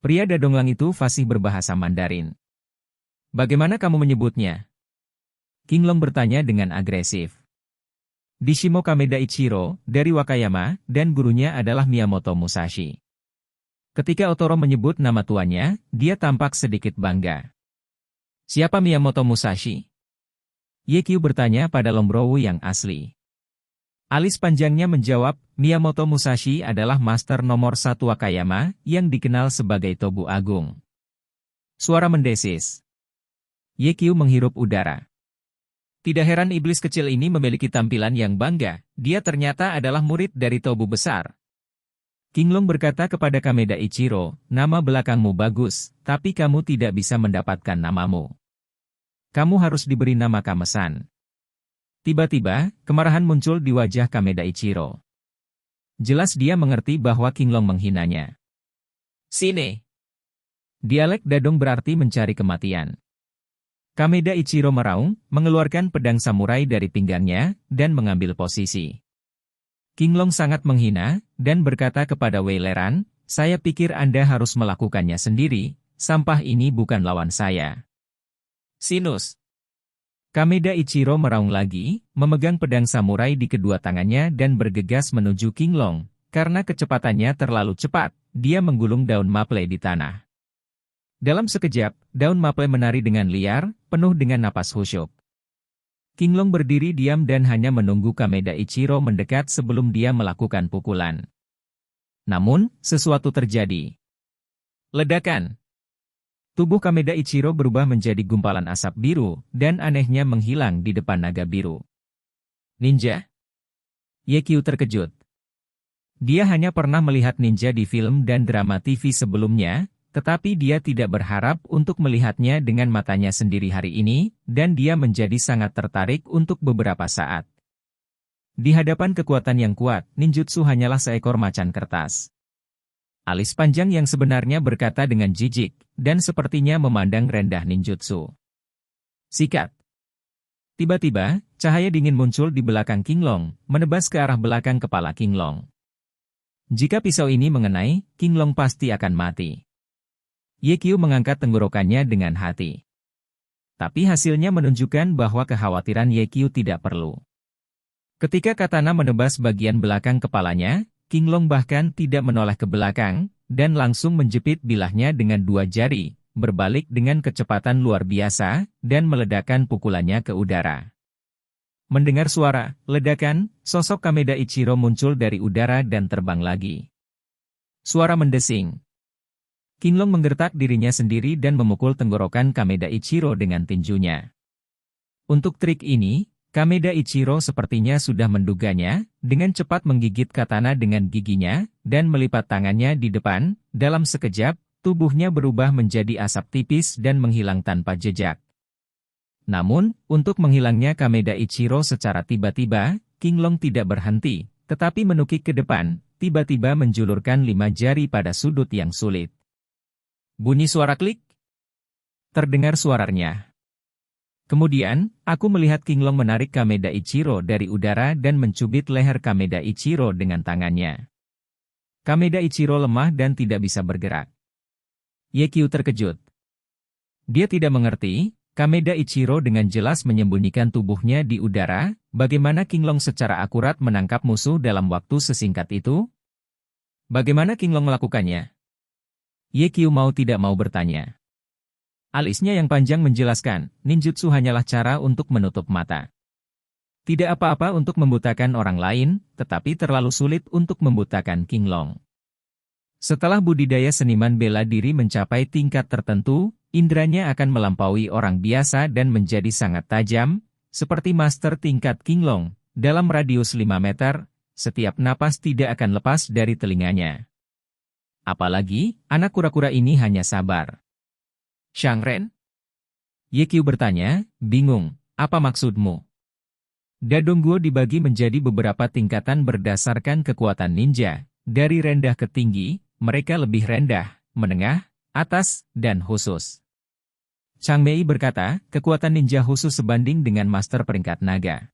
Pria Dadonglang itu fasih berbahasa Mandarin. "Bagaimana kamu menyebutnya?" Qinglong bertanya dengan agresif. "Dishimo Kameda Ichiro, dari Wakayama, dan gurunya adalah Miyamoto Musashi." Ketika Otoro menyebut nama tuannya, dia tampak sedikit bangga. "Siapa Miyamoto Musashi?" Ye Qiu bertanya pada Lombrowu yang asli. Alis panjangnya menjawab, "Miyamoto Musashi adalah master nomor 1 Wakayama, yang dikenal sebagai Tobu Agung." Suara mendesis. Ye Qiu menghirup udara. Tidak heran iblis kecil ini memiliki tampilan yang bangga, dia ternyata adalah murid dari Tobu besar. Qinglong berkata kepada Kameda Ichiro, "Nama belakangmu bagus, tapi kamu tidak bisa mendapatkan namamu. Kamu harus diberi nama Kamesan." Tiba-tiba, kemarahan muncul di wajah Kameda Ichiro. Jelas dia mengerti bahwa Qinglong menghinanya. "Sini." Dialek Dadong berarti mencari kematian. Kameda Ichiro meraung, mengeluarkan pedang samurai dari pinggangnya, dan mengambil posisi. Qinglong sangat menghina, dan berkata kepada Wei Leran, "Saya pikir Anda harus melakukannya sendiri, sampah ini bukan lawan saya." "Sinus." Kameda Ichiro meraung lagi, memegang pedang samurai di kedua tangannya dan bergegas menuju Qinglong, karena kecepatannya terlalu cepat, dia menggulung daun maple di tanah. Dalam sekejap, daun maple menari dengan liar, penuh dengan napas khusyuk. Qinglong berdiri diam dan hanya menunggu Kameda Ichiro mendekat sebelum dia melakukan pukulan. Namun, sesuatu terjadi. Ledakan. Tubuh Kameda Ichiro berubah menjadi gumpalan asap biru, dan anehnya menghilang di depan naga biru. Ninja? Ye Qiu terkejut. Dia hanya pernah melihat ninja di film dan drama TV sebelumnya, tetapi dia tidak berharap untuk melihatnya dengan matanya sendiri hari ini, dan dia menjadi sangat tertarik untuk beberapa saat. Di hadapan kekuatan yang kuat, ninjutsu hanyalah seekor macan kertas. Alis panjang yang sebenarnya berkata dengan jijik, dan sepertinya memandang rendah ninjutsu. Sikat. Tiba-tiba, cahaya dingin muncul di belakang Qinglong, menebas ke arah belakang kepala Qinglong. Jika pisau ini mengenai, Qinglong pasti akan mati. Ye Qiu mengangkat tenggorokannya dengan hati. Tapi hasilnya menunjukkan bahwa kekhawatiran Ye Qiu tidak perlu. Ketika katana menebas bagian belakang kepalanya, Qinglong bahkan tidak menoleh ke belakang, dan langsung menjepit bilahnya dengan 2 jari, berbalik dengan kecepatan luar biasa, dan meledakkan pukulannya ke udara. Mendengar suara ledakan, sosok Kameda Ichiro muncul dari udara dan terbang lagi. Suara mendesing. Qinglong menggertak dirinya sendiri dan memukul tenggorokan Kameda Ichiro dengan tinjunya. Untuk trik ini, Kameda Ichiro sepertinya sudah menduganya, dengan cepat menggigit katana dengan giginya, dan melipat tangannya di depan. Dalam sekejap, tubuhnya berubah menjadi asap tipis dan menghilang tanpa jejak. Namun, untuk menghilangnya Kameda Ichiro secara tiba-tiba, Qinglong tidak berhenti, tetapi menukik ke depan, tiba-tiba menjulurkan 5 jari pada sudut yang sulit. Bunyi suara klik. Terdengar suaranya. Kemudian, aku melihat Qinglong menarik Kameda Ichiro dari udara dan mencubit leher Kameda Ichiro dengan tangannya. Kameda Ichiro lemah dan tidak bisa bergerak. Ye Qiu terkejut. Dia tidak mengerti, Kameda Ichiro dengan jelas menyembunyikan tubuhnya di udara, bagaimana Qinglong secara akurat menangkap musuh dalam waktu sesingkat itu? Bagaimana Qinglong melakukannya? Ye Qiu mau tidak mau bertanya. Alisnya yang panjang menjelaskan, ninjutsu hanyalah cara untuk menutup mata. Tidak apa-apa untuk membutakan orang lain, tetapi terlalu sulit untuk membutakan Qinglong. Setelah budidaya seniman bela diri mencapai tingkat tertentu, indranya akan melampaui orang biasa dan menjadi sangat tajam, seperti master tingkat Qinglong. Dalam radius 5 meter, setiap napas tidak akan lepas dari telinganya. Apalagi, anak kura-kura ini hanya sabar. Shangren? Ye Qiu bertanya, bingung, apa maksudmu? Dadong Guo dibagi menjadi beberapa tingkatan berdasarkan kekuatan ninja, dari rendah ke tinggi, mereka lebih rendah, menengah, atas, dan khusus. Chang Mei berkata, kekuatan ninja khusus sebanding dengan master peringkat naga.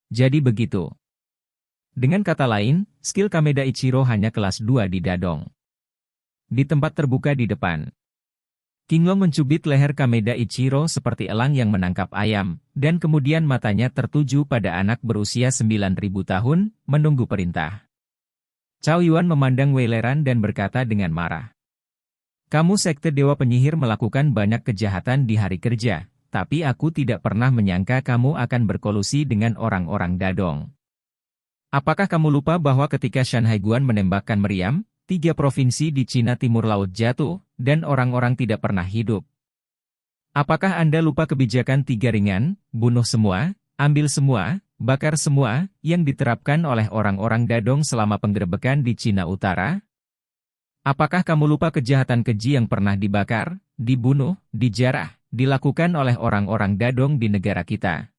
Jadi begitu. Dengan kata lain, skill Kameda Ichiro hanya kelas 2 di Dadong. Di tempat terbuka di depan, Qinglong mencubit leher Kameda Ichiro seperti elang yang menangkap ayam, dan kemudian matanya tertuju pada anak berusia 9.000 tahun, menunggu perintah. Cao Yuan memandang Wei Leran dan berkata dengan marah. Kamu sekte dewa penyihir melakukan banyak kejahatan di hari kerja, tapi aku tidak pernah menyangka kamu akan berkolusi dengan orang-orang Dadong. Apakah kamu lupa bahwa ketika Shan Haiguan menembakkan meriam, 3 provinsi di Cina Timur Laut jatuh, dan orang-orang tidak pernah hidup? Apakah Anda lupa kebijakan 3 ringan, bunuh semua, ambil semua, bakar semua, yang diterapkan oleh orang-orang Dadong selama penggerebekan di Cina Utara? Apakah kamu lupa kejahatan keji yang pernah dibakar, dibunuh, dijarah, dilakukan oleh orang-orang Dadong di negara kita?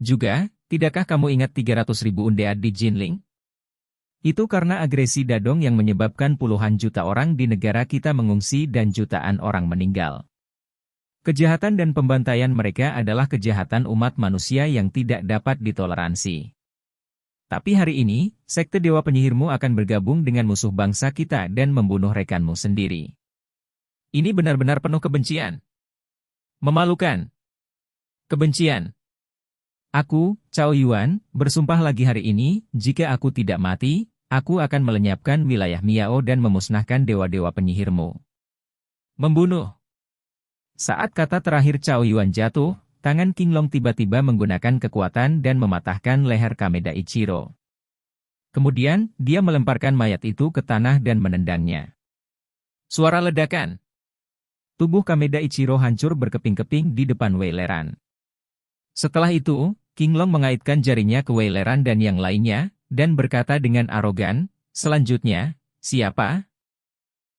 Juga, tidakkah kamu ingat 300.000 undead di Jinling? Itu karena agresi Dadong yang menyebabkan puluhan juta orang di negara kita mengungsi dan jutaan orang meninggal. Kejahatan dan pembantaian mereka adalah kejahatan umat manusia yang tidak dapat ditoleransi. Tapi hari ini, sekte dewa penyihirmu akan bergabung dengan musuh bangsa kita dan membunuh rekanmu sendiri. Ini benar-benar penuh kebencian. Memalukan. Kebencian. Aku, Cao Yuan, bersumpah lagi hari ini, jika aku tidak mati, Aku akan melenyapkan wilayah Miao dan memusnahkan dewa-dewa penyihirmu. Membunuh. Saat kata terakhir Cao Yuan jatuh, tangan King Long tiba-tiba menggunakan kekuatan dan mematahkan leher Kameda Ichiro. Kemudian, dia melemparkan mayat itu ke tanah dan menendangnya. Suara ledakan. Tubuh Kameda Ichiro hancur berkeping-keping di depan Wei Leran. Setelah itu, King Long mengaitkan jarinya ke Wei Leran dan yang lainnya, dan berkata dengan arogan, "Selanjutnya, siapa?"